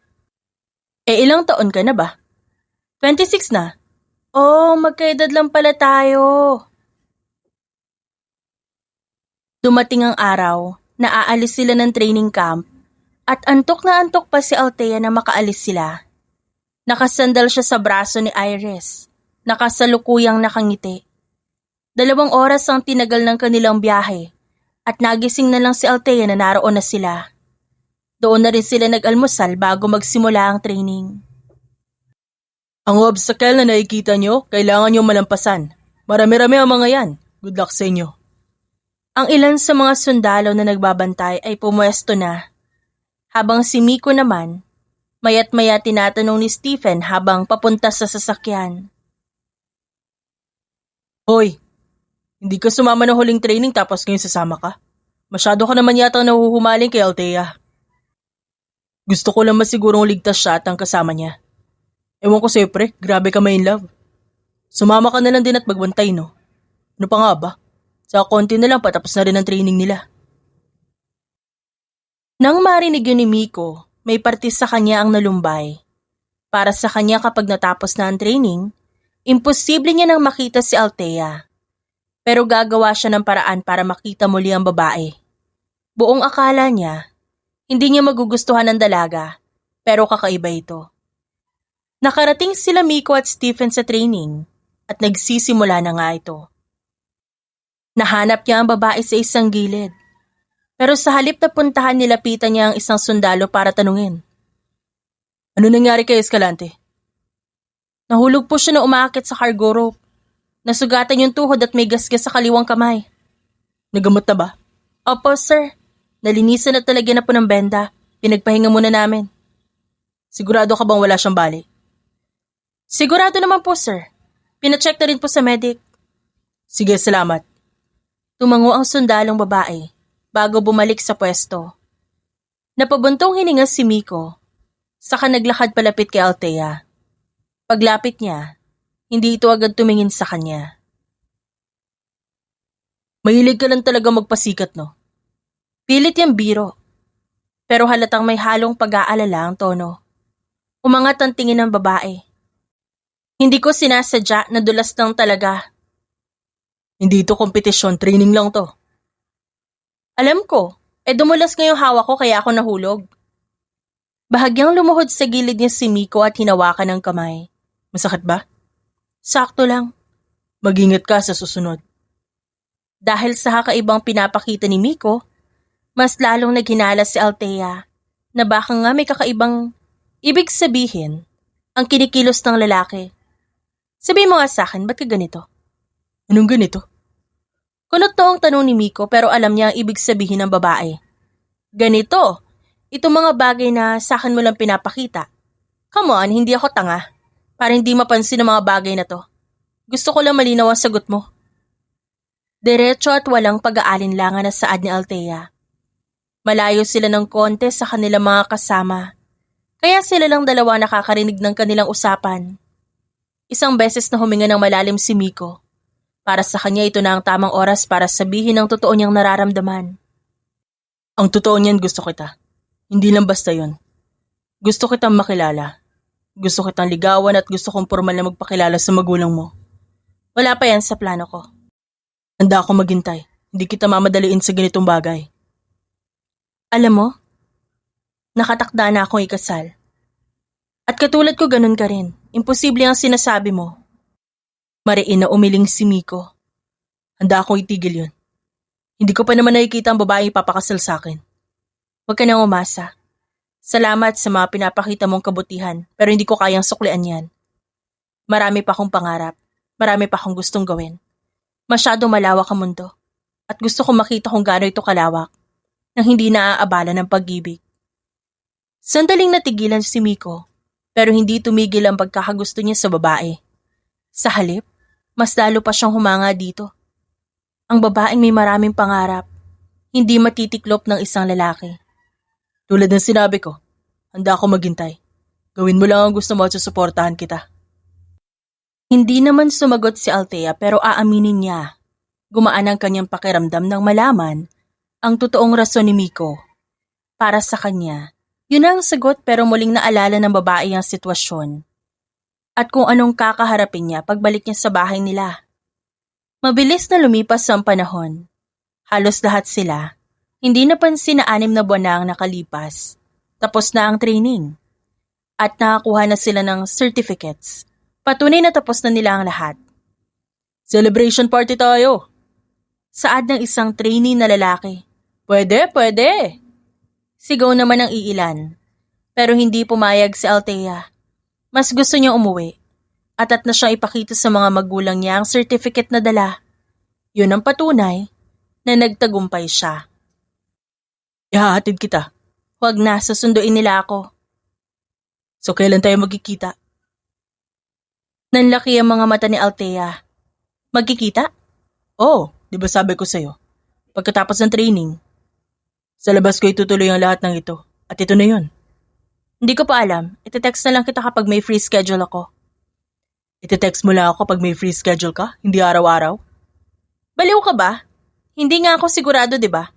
Speaker 1: Ilang taon ka na ba? 26 na. Oh, magkaedad lang pala tayo. Dumating ang araw na aalis sila ng training camp at antok na antok pa si Althea na makaalis sila. Nakasandal siya sa braso ni Iris, nakasalukuyang nakangiti. 2 oras ang tinagal ng kanilang biyahe at nagising na lang si Althea na naroon na sila. Doon na rin sila nag-almusal bago magsimula ang training. Ang obstacle na nakikita nyo, kailangan nyo malampasan. Marami-rami ang mga yan. Good luck sa inyo. Ang ilan sa mga sundalo na nagbabantay ay pumuesto na. Habang si Miko naman, maya't maya tinatanong ni Stephen habang papunta sa sasakyan. Hoy, hindi ka sumama ng huling training tapos ngayon sasama ka? Masyado ka naman yata nahuhumaling kay Althea. Gusto ko lang masigurong ligtas siya at ang kasama niya. Ewan ko sa'yo pre, grabe ka may in love. Sumama ka na lang din at magbantay no? Ano pa nga ba? Sa konti na lang patapos na rin ang training nila. Nang marinig yun ni Miko, may partis sa kanya ang nalumbay. Para sa kanya kapag natapos na ang training, imposible niya nang makita si Althea. Pero gagawa siya ng paraan para makita muli ang babae. Buong akala niya, hindi niya magugustuhan ng dalaga, pero kakaiba ito. Nakarating sila Miko at Stephen sa training at nagsisimula na nga ito. Nahanap niya ang babae sa isang gilid. Pero sa halip na puntahan nilapitan niya ang isang sundalo para tanungin. Ano nangyari kay Escalante? Nahulog po siya na umaakit sa cargo rope. Nasugatan yung tuhod at may gasgas sa kaliwang kamay. Nagamot na ba? Opo sir. Nalinisan at talagyan na po ng benda. Pinagpahinga muna namin. Sigurado ka bang wala siyang bali? Sigurado naman po sir. Pinacheck na rin po sa medic. Sige, salamat. Tumango ang sundalong babae bago bumalik sa pwesto. Napabuntong hininga si Miko. Saka naglakad palapit kay Althea. Paglapit niya, hindi ito agad tumingin sa kanya. Mahilig ka lang talaga magpasikat no? Pilit yung biro. Pero halatang may halong pag-aalala ang tono. Umangat ang tingin ng babae. Hindi ko sinasadya na dulas lang talaga. Hindi ito kompetisyon, training lang to. Alam ko, dumulas nga yung hawak ko kaya ako nahulog. Bahagyang lumuhod sa gilid niya si Miko at hinawakan ng kamay. Masakit ba? Sakto lang. Mag-ingat ka sa susunod. Dahil sa kakaibang pinapakita ni Miko, mas lalong naghinala si Althea na baka nga may kakaibang ibig sabihin ang kinikilos ng lalaki. Sabihin mo nga sa akin, ba't ka ganito? Anong ganito? Kunot to ang tanong ni Miko pero alam niya ang ibig sabihin ng babae. Ganito, itong mga bagay na sa akin mo lang pinapakita. Come on, hindi ako tanga. Para hindi mapansin ang mga bagay na to. Gusto ko lang malinaw ang sagot mo. Diretso at walang pag-aalinlangan na saad ni Althea. Malayo sila ng konti sa kanilang mga kasama. Kaya sila lang dalawa nakakarinig ng kanilang usapan. Isang beses na huminga ng malalim si Miko. Para sa kanya ito na ang tamang oras para sabihin ang totoo niyang nararamdaman. Ang totoo niyan gusto kita. Hindi lang basta yon. Gusto kitang makilala. Gusto kitang ligawan at gusto kong formal na magpakilala sa magulang mo. Wala pa yan sa plano ko. Handa akong maghintay. Hindi kita mamadaliin sa ganitong bagay. Alam mo, nakatakda na akong ikasal. At katulad ko ganun ka rin. Imposible ang sinasabi mo. Mariin na umiling si Miko. Handa akong itigil yun. Hindi ko pa naman nakikita ang babaeng ipapakasal sa akin. Huwag ka nang umasa. Salamat sa mga pinapakita mong kabutihan pero hindi ko kayang suklian yan. Marami pa akong pangarap. Marami pa akong gustong gawin. Masyado malawak ang mundo. At gusto kong makita kung gaano ito kalawak nang hindi naaabala ng pag-ibig. Sandaling natigilan si Miko pero hindi tumigil ang pagkakagusto niya sa babae. Sa halip, mas lalo pa siyang humanga dito. Ang babaeng may maraming pangarap, hindi matitiklop ng isang lalaki. Tulad ng sinabi ko, handa ako maghintay. Gawin mo lang ang gusto mo at susuportahan kita. Hindi naman sumagot si Althea pero aaminin niya. Gumaan ang kanyang pakiramdam nang malaman ang totoong rason ni Miko. Para sa kanya, yun ang sagot pero muling naalala ng babae ang sitwasyon. At kung anong kakaharapin niya pagbalik niya sa bahay nila. Mabilis na lumipas ang panahon. Halos lahat sila. Hindi napansin na 6 na buwan na ang nakalipas. Tapos na ang training. At nakakuha na sila ng certificates. Patunay na tapos na nila ang lahat. Celebration party tayo! Saad ng isang trainee na lalaki. Pwede, pwede! Sigaw naman ang iilan. Pero hindi pumayag si Althea. Mas gusto niya umuwi. At na siya ipakita sa mga magulang niya ang certificate na dala. Yun ang patunay na nagtagumpay siya. Ihahatid kita. Huwag na, susunduin nila ako. So kailan tayo magkikita? Nanlaki ang mga mata ni Althea. Magkikita? Oo, di ba sabi ko sa'yo? Pagkatapos ng training. Sa labas ko itutuloy ang lahat ng ito. At ito na yun. Hindi ko pa alam. Ite-text na lang kita kapag may free schedule ako. Ite-text mo lang ako pag may free schedule ka? Hindi araw-araw? Baliw ka ba? Hindi nga ako sigurado, di ba?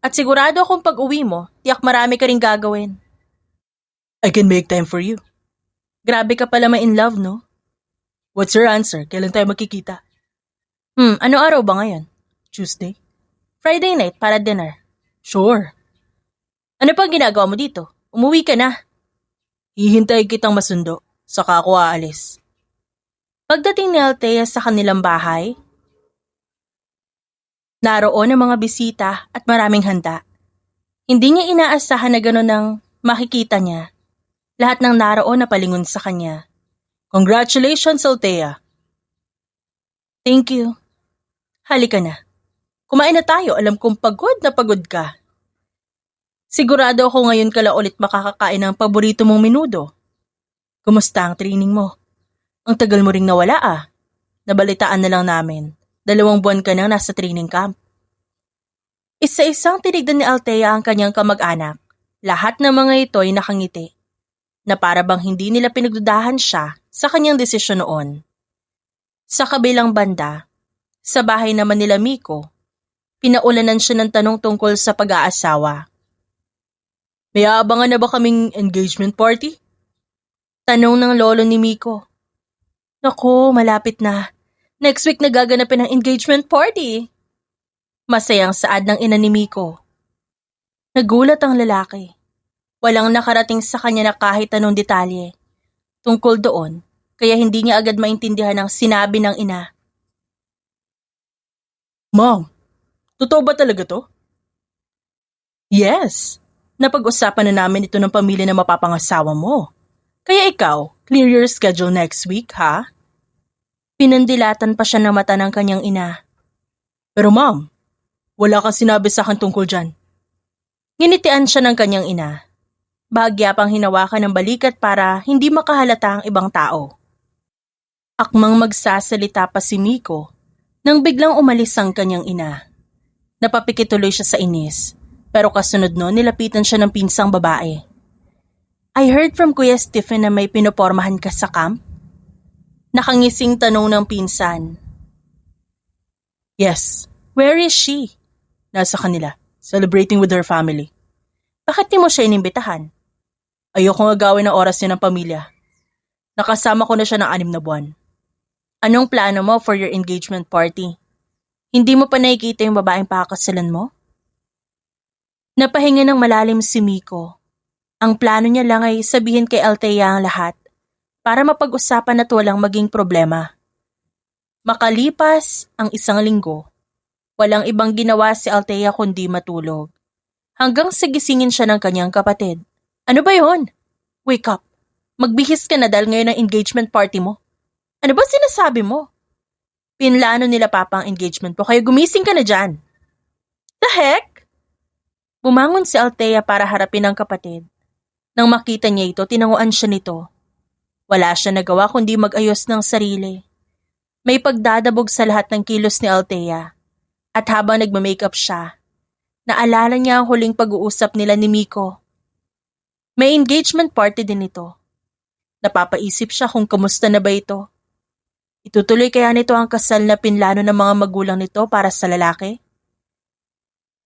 Speaker 1: At sigurado akong pag-uwi mo, tiyak marami ka rin gagawin. I can make time for you. Grabe ka pala ma-in love, no? What's your answer? Kailan tayo magkikita? Ano araw ba ngayon? Tuesday? Friday night para dinner. Sure. Ano pang ginagawa mo dito? Umuwi ka na. Hihintay kitang masundo, saka ako aalis. Pagdating ni Althea sa kanilang bahay, naroon ang mga bisita at maraming handa. Hindi niya inaasahan na gano'n ang makikita niya. Lahat ng naroon na palingon sa kanya. Congratulations, Althea. Thank you. Halika na. Kumain na tayo, alam kong pagod na pagod ka. Sigurado ako ngayon ka lang ulit makakakain ng paborito mong menudo. Kumusta ang training mo? Ang tagal mo ring nawala ah. Nabalitaan na lang namin. 2 buwan ka nang nasa training camp. Isa-isang tinignan ni Althea ang kanyang kamag-anak. Lahat ng mga ito ay nakangiti. Na para bang hindi nila pinagdudahan siya sa kanyang desisyon noon. Sa kabilang banda, sa bahay naman nila Miko, pinaulanan siya ng tanong tungkol sa pag-aasawa. May aabangan na ba kaming engagement party? Tanong ng lolo ni Miko. Naku, malapit na. Next week na gaganapin ang engagement party. Masayang saad ng ina ni Miko. Nagulat ang lalaki. Walang nakarating sa kanya na kahit anong detalye tungkol doon, kaya hindi niya agad maintindihan ang sinabi ng ina. Mom, totoo ba talaga to? Yes, napag-usapan na namin ito ng pamilya na mapapangasawa mo. Kaya ikaw, clear your schedule next week, ha? Pinandilatan pa siya ng mata ng kanyang ina. Pero mom, wala kang sinabi sa akin tungkol dyan. Nginitian siya ng kanyang ina. Bahagya pang hinawakan ng balikat para hindi makahalata ang ibang tao. Akmang magsasalita pa si Miko nang biglang umalis ang kanyang ina. Napapikit tuloy siya sa inis, pero kasunod nun nilapitan siya ng pinsang babae. I heard from Kuya Stephen na may pinopormahan ka sa camp? Nakangising tanong ng pinsan. Yes, where is she? Nasa kanila, celebrating with her family. Bakit di mo siya inimbitahan? Ayokong agawin ang oras niya ng pamilya. Nakasama ko na siya ng 6 na buwan. Anong plano mo for your engagement party? Hindi mo pa nakikita yung babaeng pakakasalan mo? Napahinga ng malalim si Miko. Ang plano niya lang ay sabihin kay Althea ang lahat para mapag-usapan at walang maging problema. Makalipas ang 1 linggo, walang ibang ginawa si Althea kundi matulog. Hanggang sigisingin siya ng kanyang kapatid. Ano ba yon? Wake up. Magbihis ka na dahil ngayon ang engagement party mo. Ano ba sinasabi mo? Pinlano nila papa ang engagement mo kaya gumising ka na dyan. The heck? Bumangon si Althea para harapin ang kapatid. Nang makita niya ito, tinanguan siya nito. Wala siya nagawa kundi mag-ayos ng sarili. May pagdadabog sa lahat ng kilos ni Althea. At habang nagma-makeup siya, naalala niya ang huling pag-uusap nila ni Miko. May engagement party din ito. Napapaisip siya kung kamusta na ba ito. Itutuloy kaya nito ang kasal na pinlano ng mga magulang nito para sa lalaki?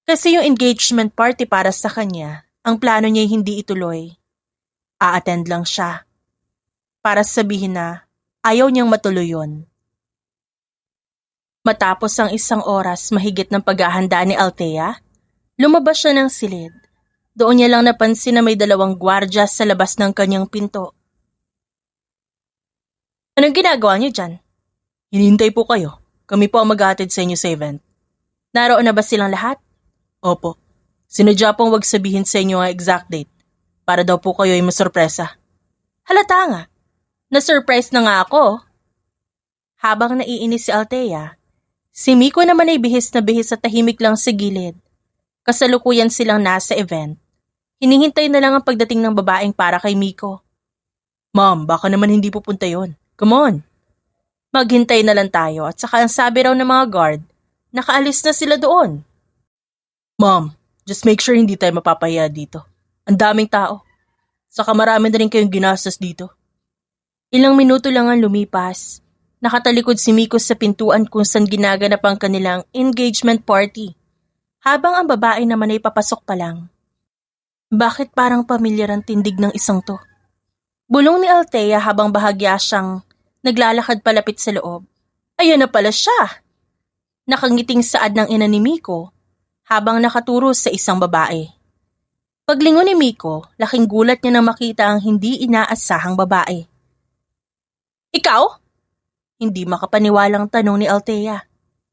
Speaker 1: Kasi yung engagement party para sa kanya, ang plano niya hindi ituloy. A-attend lang siya. Para sabihin na ayaw niyang matuloy yun. Matapos ang 1 oras mahigit ng paghahanda ni Althea, lumabas siya ng silid. Doon niya lang napansin na may 2 gwardya sa labas ng kanyang pinto. Anong ginagawa niyo dyan? Hinihintay po kayo. Kami po ang mag-aatid sa inyo sa event. Naroon na ba silang lahat? Opo. Sinadya pong wag sabihin sa inyo ang exact date para daw po kayo ay masurpresa. Halata nga. Na-surprise na nga ako. Habang naiinis si Althea, si Miko naman ay bihis na bihis at tahimik lang sa gilid. Kasalukuyan silang nasa event. Hinihintay na lang ang pagdating ng babaeng para kay Miko. Mom, baka naman hindi pupunta yon. Come on. Maghintay na lang tayo at saka ang sabi raw ng mga guard, nakaalis na sila doon. Mom, just make sure hindi tayo mapapahiya dito. Ang daming tao. Saka marami na rin kayong ginastos dito. Ilang minuto lang ang lumipas. Nakatalikod si Miko sa pintuan kung saan ginaganap ang kanilang engagement party. Habang ang babae naman ay papasok pa lang. Bakit parang pamilyar ang tindig ng isang to? Bulong ni Althea habang bahagya siyang naglalakad palapit sa loob. Ayan na pala siya! Nakangiting saad ng ina ni Miko habang nakaturo sa isang babae. Paglingon ni Miko, laking gulat niya nang makita ang hindi inaasahang babae. Ikaw? Hindi makapaniwalang tanong ni Althea.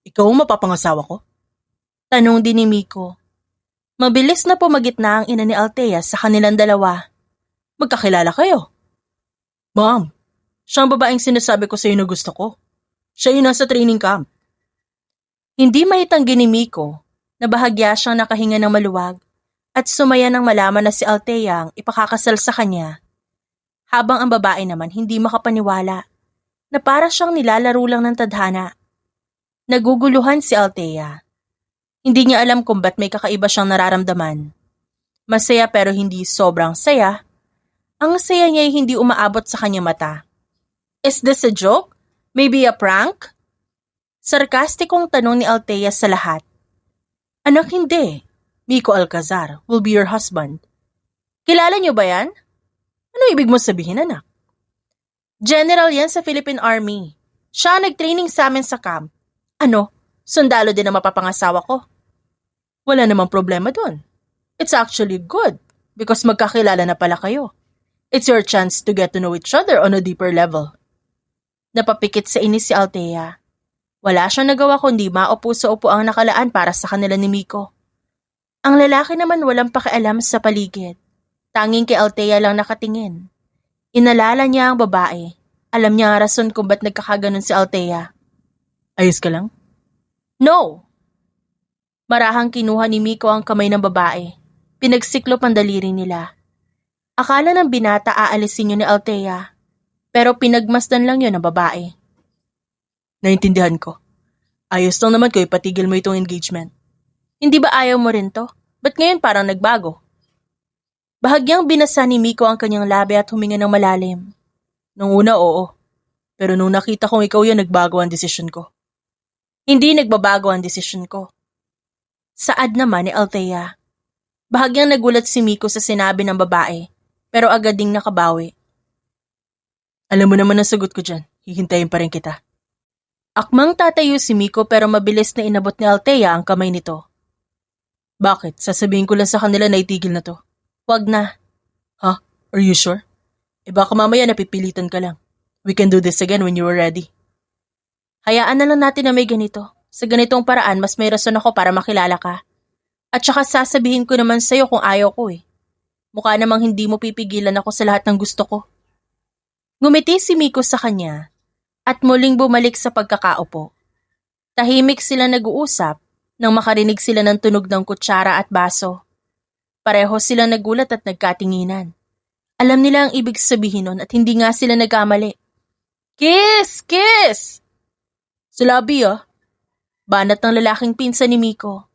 Speaker 1: Ikaw ang mapapangasawa ko? Tanong din ni Miko. Mabilis na pumagitna ang ina ni Althea sa kanilang dalawa. Magkakilala kayo? Ma'am, siya ang babaeng sinasabi ko sa iyo na gusto ko. Siya yung nasa training camp. Hindi maitanggi ni Miko na bahagya siyang nakahinga ng maluwag at sumaya nang malaman na si Althea ang ipakakasal sa kanya. Habang ang babae naman hindi makapaniwala na para siyang nilalaro lang ng tadhana. Naguguluhan si Althea. Hindi niya alam kung ba't may kakaiba siyang nararamdaman. Masaya pero hindi sobrang saya. Ang saya niya ay hindi umaabot sa kanya mata. Is this a joke? Maybe a prank? Sarkastikong tanong ni Althea sa lahat. Anak, hindi. Miko Alcazar will be your husband. Kilala niyo ba yan? Ano ibig mo sabihin, anak? General yan sa Philippine Army. Siya nag-training sa amin sa camp. Ano? Sundalo din ang mapapangasawa ko. Wala namang problema dun. It's actually good. because magkakilala na pala kayo. It's your chance to get to know each other on a deeper level. Napapikit sa inis si Althea. Wala siyang nagawa kundi maupo sa upuang nakalaan para sa kanila ni Miko. Ang lalaki naman walang pakialam sa paligid. Tanging kay Althea lang nakatingin. Inalala niya ang babae. Alam niya ang rason kung ba't nagkakaganon si Althea. Ayos ka lang? No! Marahang kinuha ni Miko ang kamay ng babae. Pinagsiklop ang daliri nila. Akala ng binata aalisin yun ni Althea. Pero pinagmasdan lang yun ng babae. Naintindihan ko. Ayos lang naman ko ipatigil mo itong engagement. Hindi ba ayaw mo rin to? Ba't ngayon parang nagbago? Bahagyang binasa ni Miko ang kanyang labi at huminga ng malalim. Nung una, oo. Pero nung nakita kong ikaw yan, nagbago ang desisyon ko. Hindi nagbabago ang desisyon ko. Saad naman ni Althea. Bahagyang nagulat si Miko sa sinabi ng babae, pero agad ding nakabawi. Alam mo naman ang sagot ko dyan. Hihintayin pa rin kita. Akmang tatayo si Miko pero mabilis na inabot ni Althea ang kamay nito. Bakit? Sasabihin ko lang sa kanila na itigil na to. Wag na. Huh? Are you sure? Baka mamaya napipilitan ka lang. We can do this again when you are ready. Hayaan na lang natin na may ganito. Sa ganitong paraan, mas may rason ako para makilala ka. At saka sasabihin ko naman sa'yo kung ayaw ko eh. Mukha namang hindi mo pipigilan ako sa lahat ng gusto ko. Ngumiti si Miko sa kanya at muling bumalik sa pagkakaupo. Tahimik sila nag-uusap nang makarinig sila ng tunog ng kutsara at baso. Pareho silang nagulat at nagkatinginan. Alam nila ang ibig sabihin nun at hindi nga sila nagkamali. Kiss! Kiss! Sulabi ah. Banat ng lalaking pinsan ni Miko.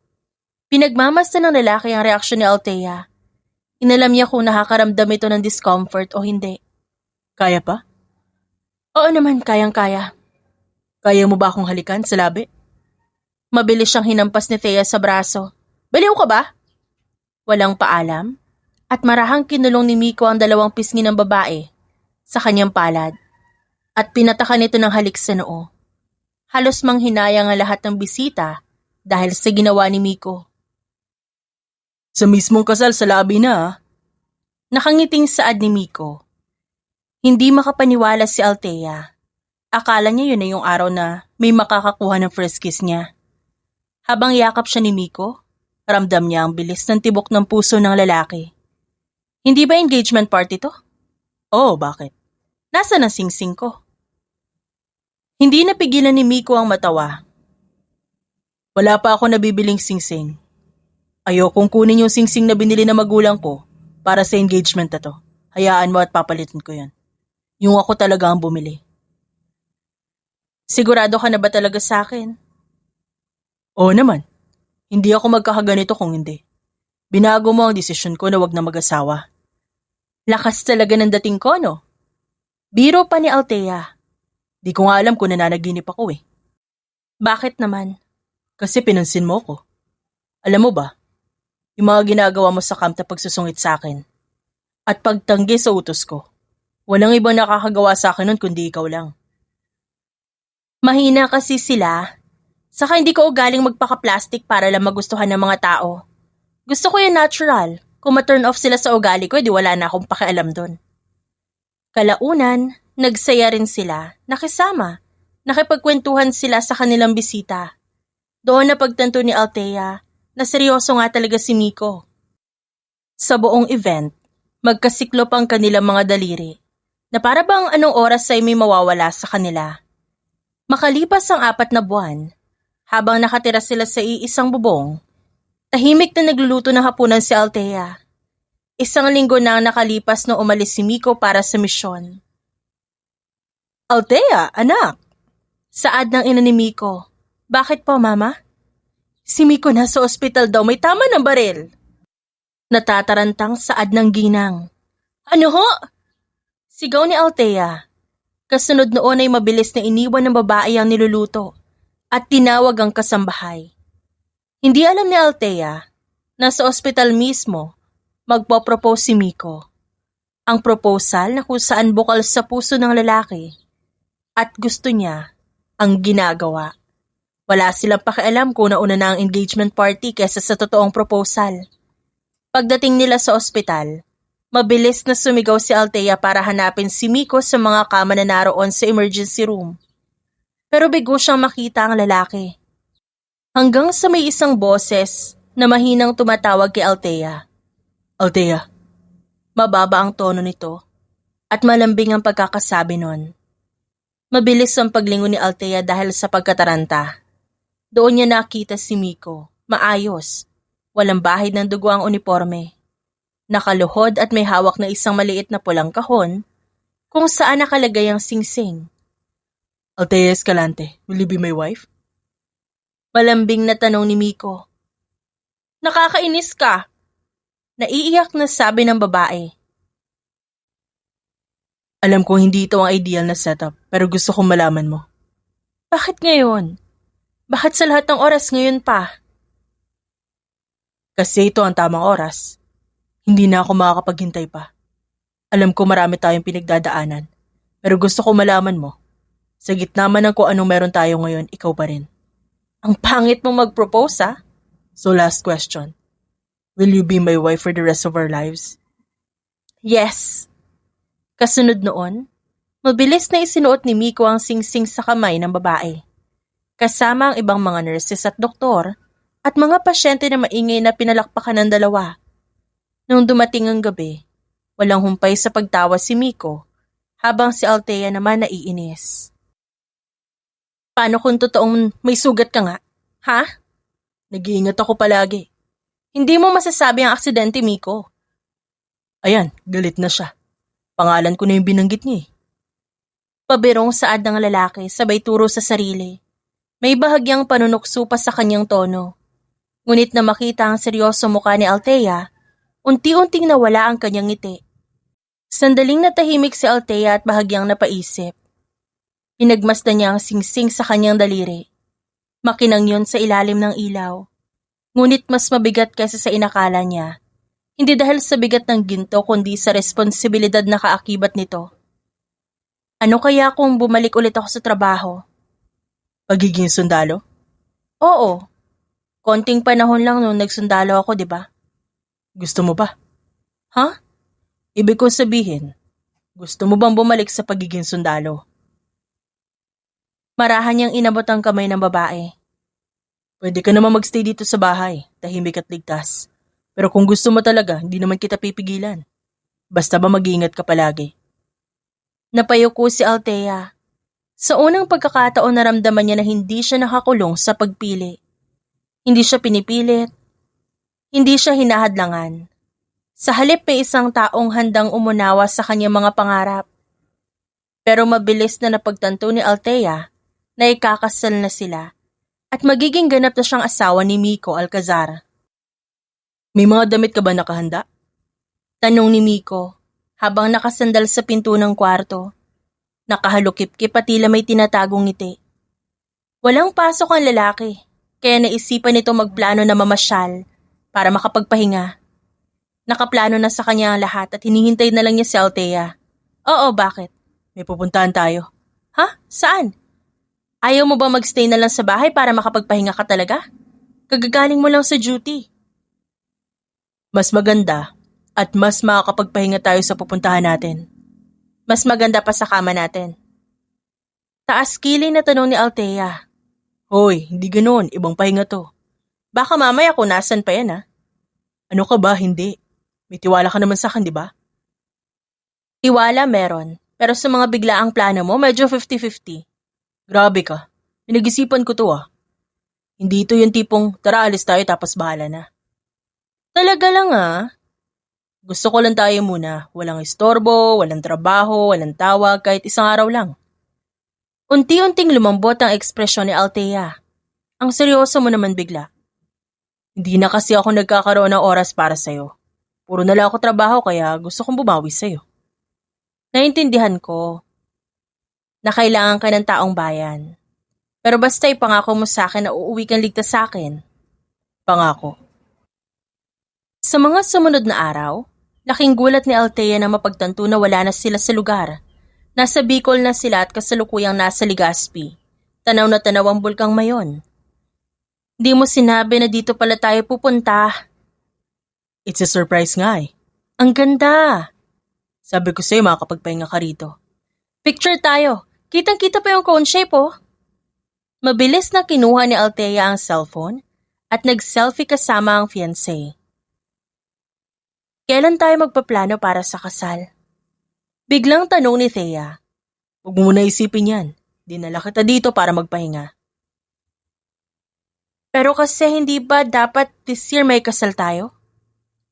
Speaker 1: Pinagmamasdan ng lalaki ang reaksyon ni Althea. Inalam niya kung nakakaramdam ito ng discomfort o hindi. Kaya pa? Oo naman, kayang-kaya. Kaya mo ba akong halikan sa labi? Mabilis siyang hinampas ni Thea sa braso. Baliw ka ba? Walang paalam at marahang kinulong ni Miko ang dalawang pisngi ng babae sa kanyang palad at pinatakan nito ng halik sa noo. Halos manghinayang ang lahat ng bisita dahil sa ginawa ni Miko. Sa mismong kasal sa labi na ah. Nakangiting saad ni Miko. Hindi makapaniwala si Althea. Akala niya yun na yung araw na may makakakuha ng first kiss niya. Habang yakap siya ni Miko, ramdam niya ang bilis ng tibok ng puso ng lalaki. Hindi ba engagement party to? Oo, bakit? Nasaan ang singsing ko? Hindi napigilan ni Miko ang matawa. Wala pa ako nabibiling singsing. Ayokong kunin yung singsing na binili ng magulang ko para sa engagement na to. Hayaan mo at papalitin ko yan. Yung ako talaga ang bumili. Sigurado ka na ba talaga sa akin? Oo naman. Hindi ako magkakaganito kung hindi. Binago mo ang desisyon ko na wag na mag-asawa. Lakas talaga ng dating ko, no? Biro pa ni Althea. Di ko nga alam kung nananaginip ako eh. Bakit naman? Kasi pinansin mo ko. Alam mo ba, yung mga ginagawa mo sa camp na pagsusungit sa akin at pagtanggi sa utos ko, walang ibang nakakagawa sa akin nun kundi ikaw lang. Mahina kasi sila. Saka hindi ko ugaling magpaka-plastic para lang magustuhan ng mga tao. Gusto ko yung natural. Kung ma-turn off sila sa ugali ko, di wala na akong pakialam dun. Kalaunan, nagsaya rin sila, nakisama, nakipagkwentuhan sila sa kanilang bisita. Doon na pagtanto ni Althea na seryoso nga talaga si Miko. Sa buong event, magkasiklop ang kanilang mga daliri na para bang anong oras ay may mawawala sa kanila. Makalipas ang 4 na buwan, habang nakatira sila sa iisang bubong, tahimik na nagluluto ng hapunan si Althea. 1 linggo na ang nakalipas nung umalis si Miko para sa misyon. Althea, anak! Saad ng ina ni Miko. Bakit po, Mama? Si Miko nasa ospital daw, may tama ng baril. Natatarantang saad ng ginang. Ano ho? Sigaw ni Althea. Kasunod noon ay mabilis na iniwan ng babae ang niluluto at tinawag ang kasambahay. Hindi alam ni Althea na sa ospital mismo magpo-propose si Miko. Ang proposal na kung saan bukal sa puso ng lalaki at gusto niya ang ginagawa. Wala silang pakialam kung nauna na ang engagement party kesa sa totoong proposal. Pagdating nila sa ospital, mabilis na sumigaw si Althea para hanapin si Miko sa mga kama na naroon sa emergency room. Pero bigo siyang makita ang lalaki. Hanggang sa may isang boses na mahinang tumatawag kay Althea. Althea. Mababa ang tono nito at malambing ang pagkakasabi nun. Mabilis ang paglingon ni Althea dahil sa pagkataranta. Doon niya nakita si Miko, maayos, walang bahid ng dugo ang uniforme. Nakaluhod at may hawak na isang maliit na pulang kahon kung saan nakalagay ang singsing. Althea Escalante, will you be my wife? Malambing na tanong ni Miko. Nakakainis ka! Naiiyak na sabi ng babae. Alam ko hindi ito ang ideal na setup, pero gusto kong malaman mo. Bakit ngayon? Bakit sa lahat ng oras ngayon pa? Kasi ito ang tamang oras. Hindi na ako makakapaghintay pa. Alam ko marami tayong pinagdadaanan, pero gusto ko malaman mo. Sa gitna man ng kung anong meron tayo ngayon, ikaw pa rin. Ang pangit mong mag-propose, ha? So last question. Will you be my wife for the rest of our lives? Yes. Kasunod noon, mabilis na isinuot ni Miko ang singsing sa kamay ng babae. Kasama ang ibang mga nurses at doktor at mga pasyente na maingay na pinalakpakan ng dalawa. Nung dumating ang gabi, walang humpay sa pagtawa si Miko habang si Althea naman naiinis. Paano kung totoong may sugat ka nga? Ha? Nag-iingat ako palagi. Hindi mo masasabi ang aksidente, Miko. Ayan, galit na siya. Pangalan ko na yung binanggit niya. Pabirong saad ng lalaki sabay turo sa sarili. May bahagyang panunukso pa sa kanyang tono. Ngunit na makita ang seryoso mukha ni Althea, unti-unting nawala ang kanyang ngiti. Sandaling natahimik si Althea at bahagyang napaisip. Pinagmasdan niya ang singsing sa kanyang daliri. Makinang yun sa ilalim ng ilaw. Ngunit mas mabigat kaysa sa inakala niya. Hindi dahil sa bigat ng ginto kundi sa responsibilidad na kaakibat nito. Ano kaya kung bumalik ulit ako sa trabaho? Pagiging sundalo? Oo. Konting panahon lang nung nagsundalo ako, di ba? Gusto mo ba? Ha? Ibig kong sabihin, gusto mo bang bumalik sa pagiging sundalo? Marahan niyang inabot ang kamay ng babae. Pwede ka naman magstay dito sa bahay, tahimik at ligtas. Pero kung gusto mo talaga, hindi naman kita pipigilan. Basta ba mag-iingat ka palagi? Napayuko si Althea. Sa unang pagkakataon naramdaman niya na hindi siya nakakulong sa pagpili. Hindi siya pinipilit. Hindi siya hinahadlangan. Sa halip may isang taong handang umunawa sa kanyang mga pangarap. Pero mabilis na napagtanto ni Althea na ikakasal na sila at magiging ganap na siyang asawa ni Miko Alcazar. May mga damit ka ba nakahanda? Tanong ni Miko habang nakasandal sa pinto ng kwarto. Nakahalukip-kip at tila may tinatagong ngiti. Walang pasok ang lalaki, kaya naisipan nito magplano na mamasyal para makapagpahinga. Nakaplano na sa kanya ang lahat at hinihintay na lang niya si Althea. Oo, bakit? May pupuntahan tayo. Ha? Saan? Ayaw mo ba magstay na lang sa bahay para makapagpahinga ka talaga? Kagagaling mo lang sa duty. Mas maganda at mas makakapagpahinga tayo sa pupuntahan natin. Mas maganda pa sa kama natin. Taas kilay na tanong ni Althea. Hoy, hindi ganoon, ibang pahinga to. Baka mamaya kung nasan pa yan, ha? Ano ka ba, hindi? May tiwala ka naman sa akin, di ba? Tiwala meron, pero sa mga biglaang plano mo, medyo 50-50. Grabe ka, pinag-isipan ko to, ah. Hindi ito yung tipong, tara alis tayo tapos bahala na. Talaga lang, ah. Gusto ko lang tayo muna, walang istorbo, walang trabaho, walang tawag, kahit isang araw lang. Unti-unting lumambot ang ekspresyon ni Althea. Ang seryoso mo naman bigla. Hindi na kasi ako nagkakaroon ng oras para sa'yo. Puro na lang ako trabaho kaya gusto kong bumawi sa'yo. Naintindihan ko na kailangan ka ng taong bayan. Pero basta ipangako mo sa akin na uuwi kang ligtas sa akin. Pangako. Sa mga sumunod na araw, laking gulat ni Althea na mapagtanto na wala na sila sa lugar. Nasa Bicol na sila at kasalukuyang nasa Legazpi. Tanaw na tanaw ang bulkang Mayon. Di mo sinabi na dito pala tayo pupunta. It's a surprise nga eh. Ang ganda! Sabi ko sa'yo makakapagpahinga ka rito. Picture tayo. Kitang-kita pa yung cone shape oh. Mabilis na kinuha ni Althea ang cellphone at nag-selfie kasama ang fiancé. Kailan tayo magpaplano para sa kasal? Biglang tanong ni Thea. Huwag mo muna isipin yan. Dinala kita dito para magpahinga. Pero kasi hindi ba dapat this year may kasal tayo?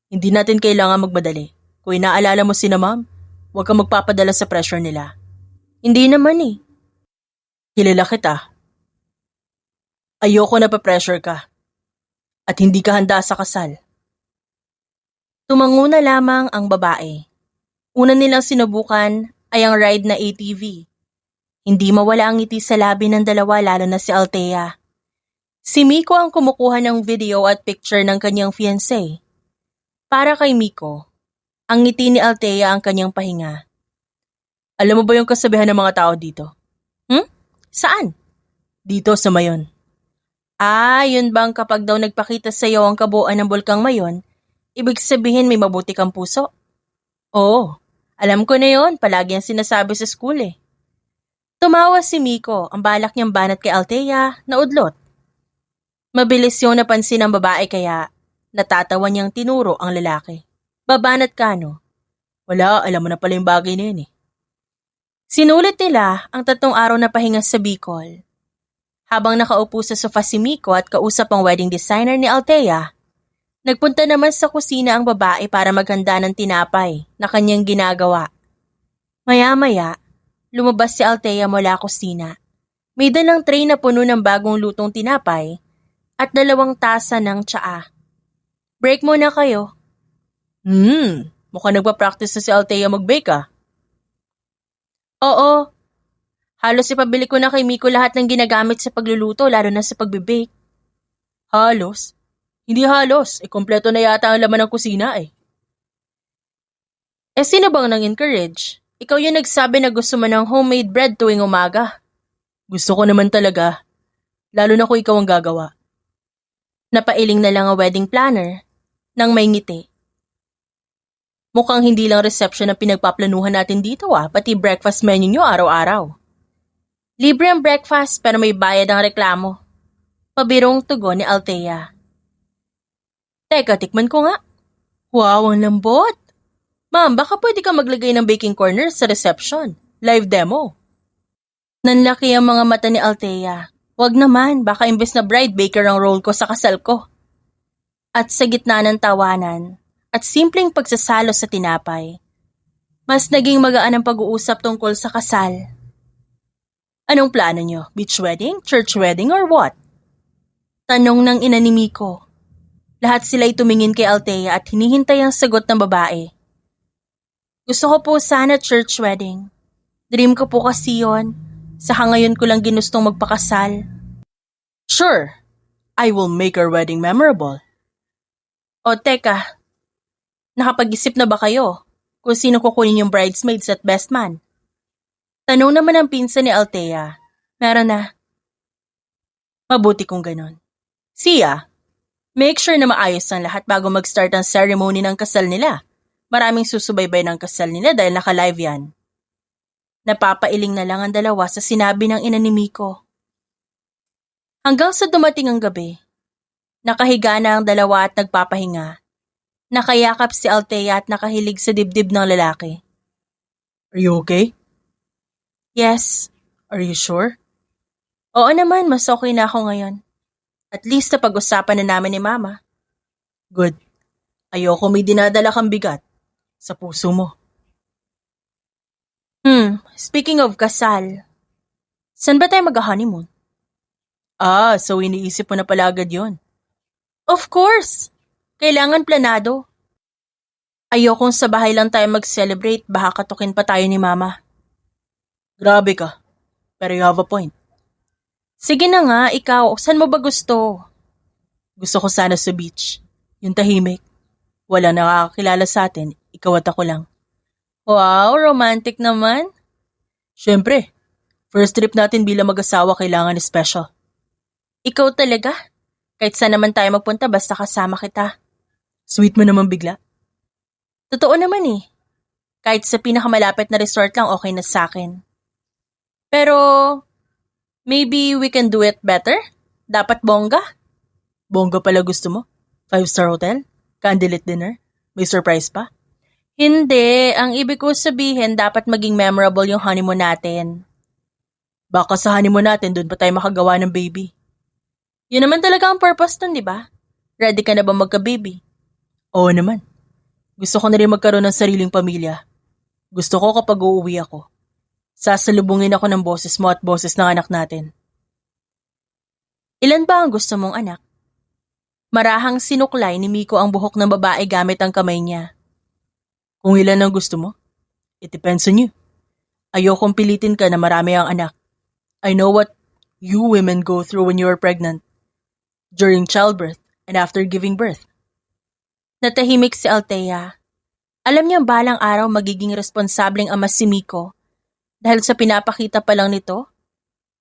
Speaker 1: Hindi natin kailangan magmadali. Kung inaalala mo sina ma'am, huwag kang magpapadala sa pressure nila. Hindi naman eh. Kilala kita. Ayoko na pa-pressure ka. At hindi ka handa sa kasal. Tumango na lamang ang babae. Una nilang sinubukan ay ang ride na ATV. Hindi mawala ang ngiti sa labi ng dalawa lalo na si Althea. Si Miko ang kumukuha ng video at picture ng kanyang fiancé. Para kay Miko, ang ngiti ni Althea ang kanyang pahinga. Alam mo ba yung kasabihan ng mga tao dito? Saan? Dito sa Mayon. Yun bang kapag daw nagpakita sa iyo ang kabuuan ng bulkang Mayon, ibig sabihin may mabuti kang puso? Oo, alam ko na yon, palagi ang sinasabi sa school eh. Tumawa si Miko, ang balak niyang banat kay Althea na udlot. Mabilis yung napansin ng babae kaya natatawa niyang tinuro ang lalaki. Babanat ka no? Wala, alam mo na pala yung bagay na yun eh. Sinulit nila ang 3 araw na pahinga sa Bicol. Habang nakaupo sa sofa si Miko at kausap ang wedding designer ni Althea, nagpunta naman sa kusina ang babae para maghanda ng tinapay na kanyang ginagawa. Maya-maya, lumabas si Althea mula kusina. May dalang tray na puno ng bagong lutong tinapay at 2 tasa ng tsaa. Break muna kayo. Mukhang nagpa-practice na si Althea mag-bake ah. Oo. Halos ipabili ko na kay Miko lahat ng ginagamit sa pagluluto lalo na sa pagbe-bake. Halos? Hindi halos. Kompleto na yata ang laman ng kusina eh. Sino bang nang-encourage? Ikaw yung nagsabi na gusto mo ng homemade bread tuwing umaga. Gusto ko naman talaga. Lalo na kung ikaw ang gagawa. Napailing na lang ang wedding planner nang may ngiti. Mukhang hindi lang reception ang pinagpaplanuhan natin dito pati breakfast menu nyo araw-araw. Libre ang breakfast pero may bayad ang reklamo. Pabirong tugon ni Althea. Teka, tikman ko nga. Wow, ang lambot. Ma'am, baka pwede ka maglagay ng baking corner sa reception. Live demo. Nanlaki ang mga mata ni Althea. Wag naman, baka imbes na bride baker ang role ko sa kasal ko. At sa gitna ng tawanan at simpleng pagsasalo sa tinapay, mas naging magaan ang pag-uusap tungkol sa kasal. Anong plano nyo? Beach wedding, church wedding, or what? Tanong ng ina ni Miko. Lahat sila'y tumingin kay Althea at hinihintay ang sagot ng babae. Gusto ko po sana church wedding. Dream ko po kasi yun. Saka ngayon ko lang ginustong magpakasal. Sure, I will make our wedding memorable. O teka, nakapag-isip na ba kayo kung sino kukunin yung bridesmaids at best man? Tanong naman ang pinsan ni Althea. Meron na. Mabuti kung ganon. Sia, make sure na maayos ang lahat bago mag-start ang ceremony ng kasal nila. Maraming susubaybay ng kasal nila dahil naka-live yan. Napapailing na lang ang dalawa sa sinabi ng ina ni Miko. Hanggang sa dumating ang gabi, nakahiga na ang dalawa at nagpapahinga. Nakayakap si Althea at nakahilig sa dibdib ng lalaki. Are you okay? Yes. Are you sure? Oo naman, mas okay na ako ngayon. At least napag-usapan na namin ni Mama. Good. Ayoko may dinadala kang bigat sa puso mo. Speaking of kasal, saan ba tayo mag-honeymoon? So iniisip mo na pala agad yun. Of course! Kailangan planado. Ayokong sa bahay lang tayo mag-celebrate, baka katukin pa tayo ni Mama. Grabe ka, pero you have a point. Sige na nga, ikaw, saan mo ba gusto? Gusto ko sana sa beach, yung tahimik. Walang nakakakilala sa atin, ikaw at ako lang. Wow, romantic naman. Siyempre, first trip natin bilang mag-asawa kailangan special. Ikaw talaga? Kahit saan naman tayo magpunta basta kasama kita. Sweet mo naman bigla. Totoo naman eh. Kahit sa pinakamalapit na resort lang okay na sa akin. Pero, maybe we can do it better? Dapat bongga? Bongga pala gusto mo? 5-star hotel? Candlelit dinner? May surprise pa? Hindi. Ang ibig ko sabihin, dapat maging memorable yung honeymoon natin. Baka sa honeymoon natin, doon pa tayo makagawa ng baby. Yun naman talaga ang purpose nun, di ba? Ready ka na ba magka-baby? Oo naman. Gusto ko na rin magkaroon ng sariling pamilya. Gusto ko kapag uuwi ako. Sasalubungin ako ng boses mo at boses ng anak natin. Ilan ba ang gusto mong anak? Marahang sinuklay ni Miko ang buhok ng babae gamit ang kamay niya. Kung ilan ang gusto mo, it depends on you. Ayokong pilitin ka na marami ang anak. I know what you women go through when you are pregnant, during childbirth, and after giving birth. Natahimik si Althea. Alam niyang balang araw magiging responsableng ama si Miko. Dahil sa pinapakita pa lang nito,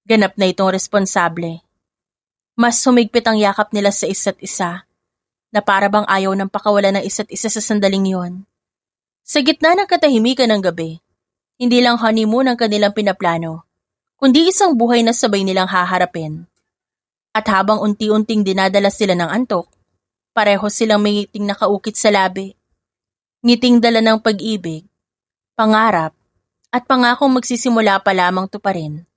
Speaker 1: ganap na itong responsable. Mas humigpit ang yakap nila sa isa't isa, na para bang ayaw ng pakawalan ng isa't isa sa sandaling yon. Sa gitna ng katahimikan ng gabi, hindi lang honeymoon ang kanilang pinaplano, kundi isang buhay na sabay nilang haharapin. At habang unti-unting dinadala sila ng antok, pareho silang may ngiting nakaukit sa labi. Ngiting dala ng pag-ibig, pangarap, at pangakong magsisimula pa lamang tuparin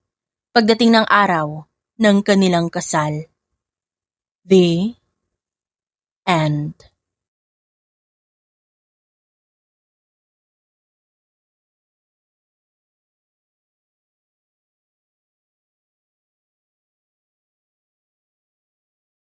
Speaker 1: pagdating ng araw ng kanilang kasal. The end.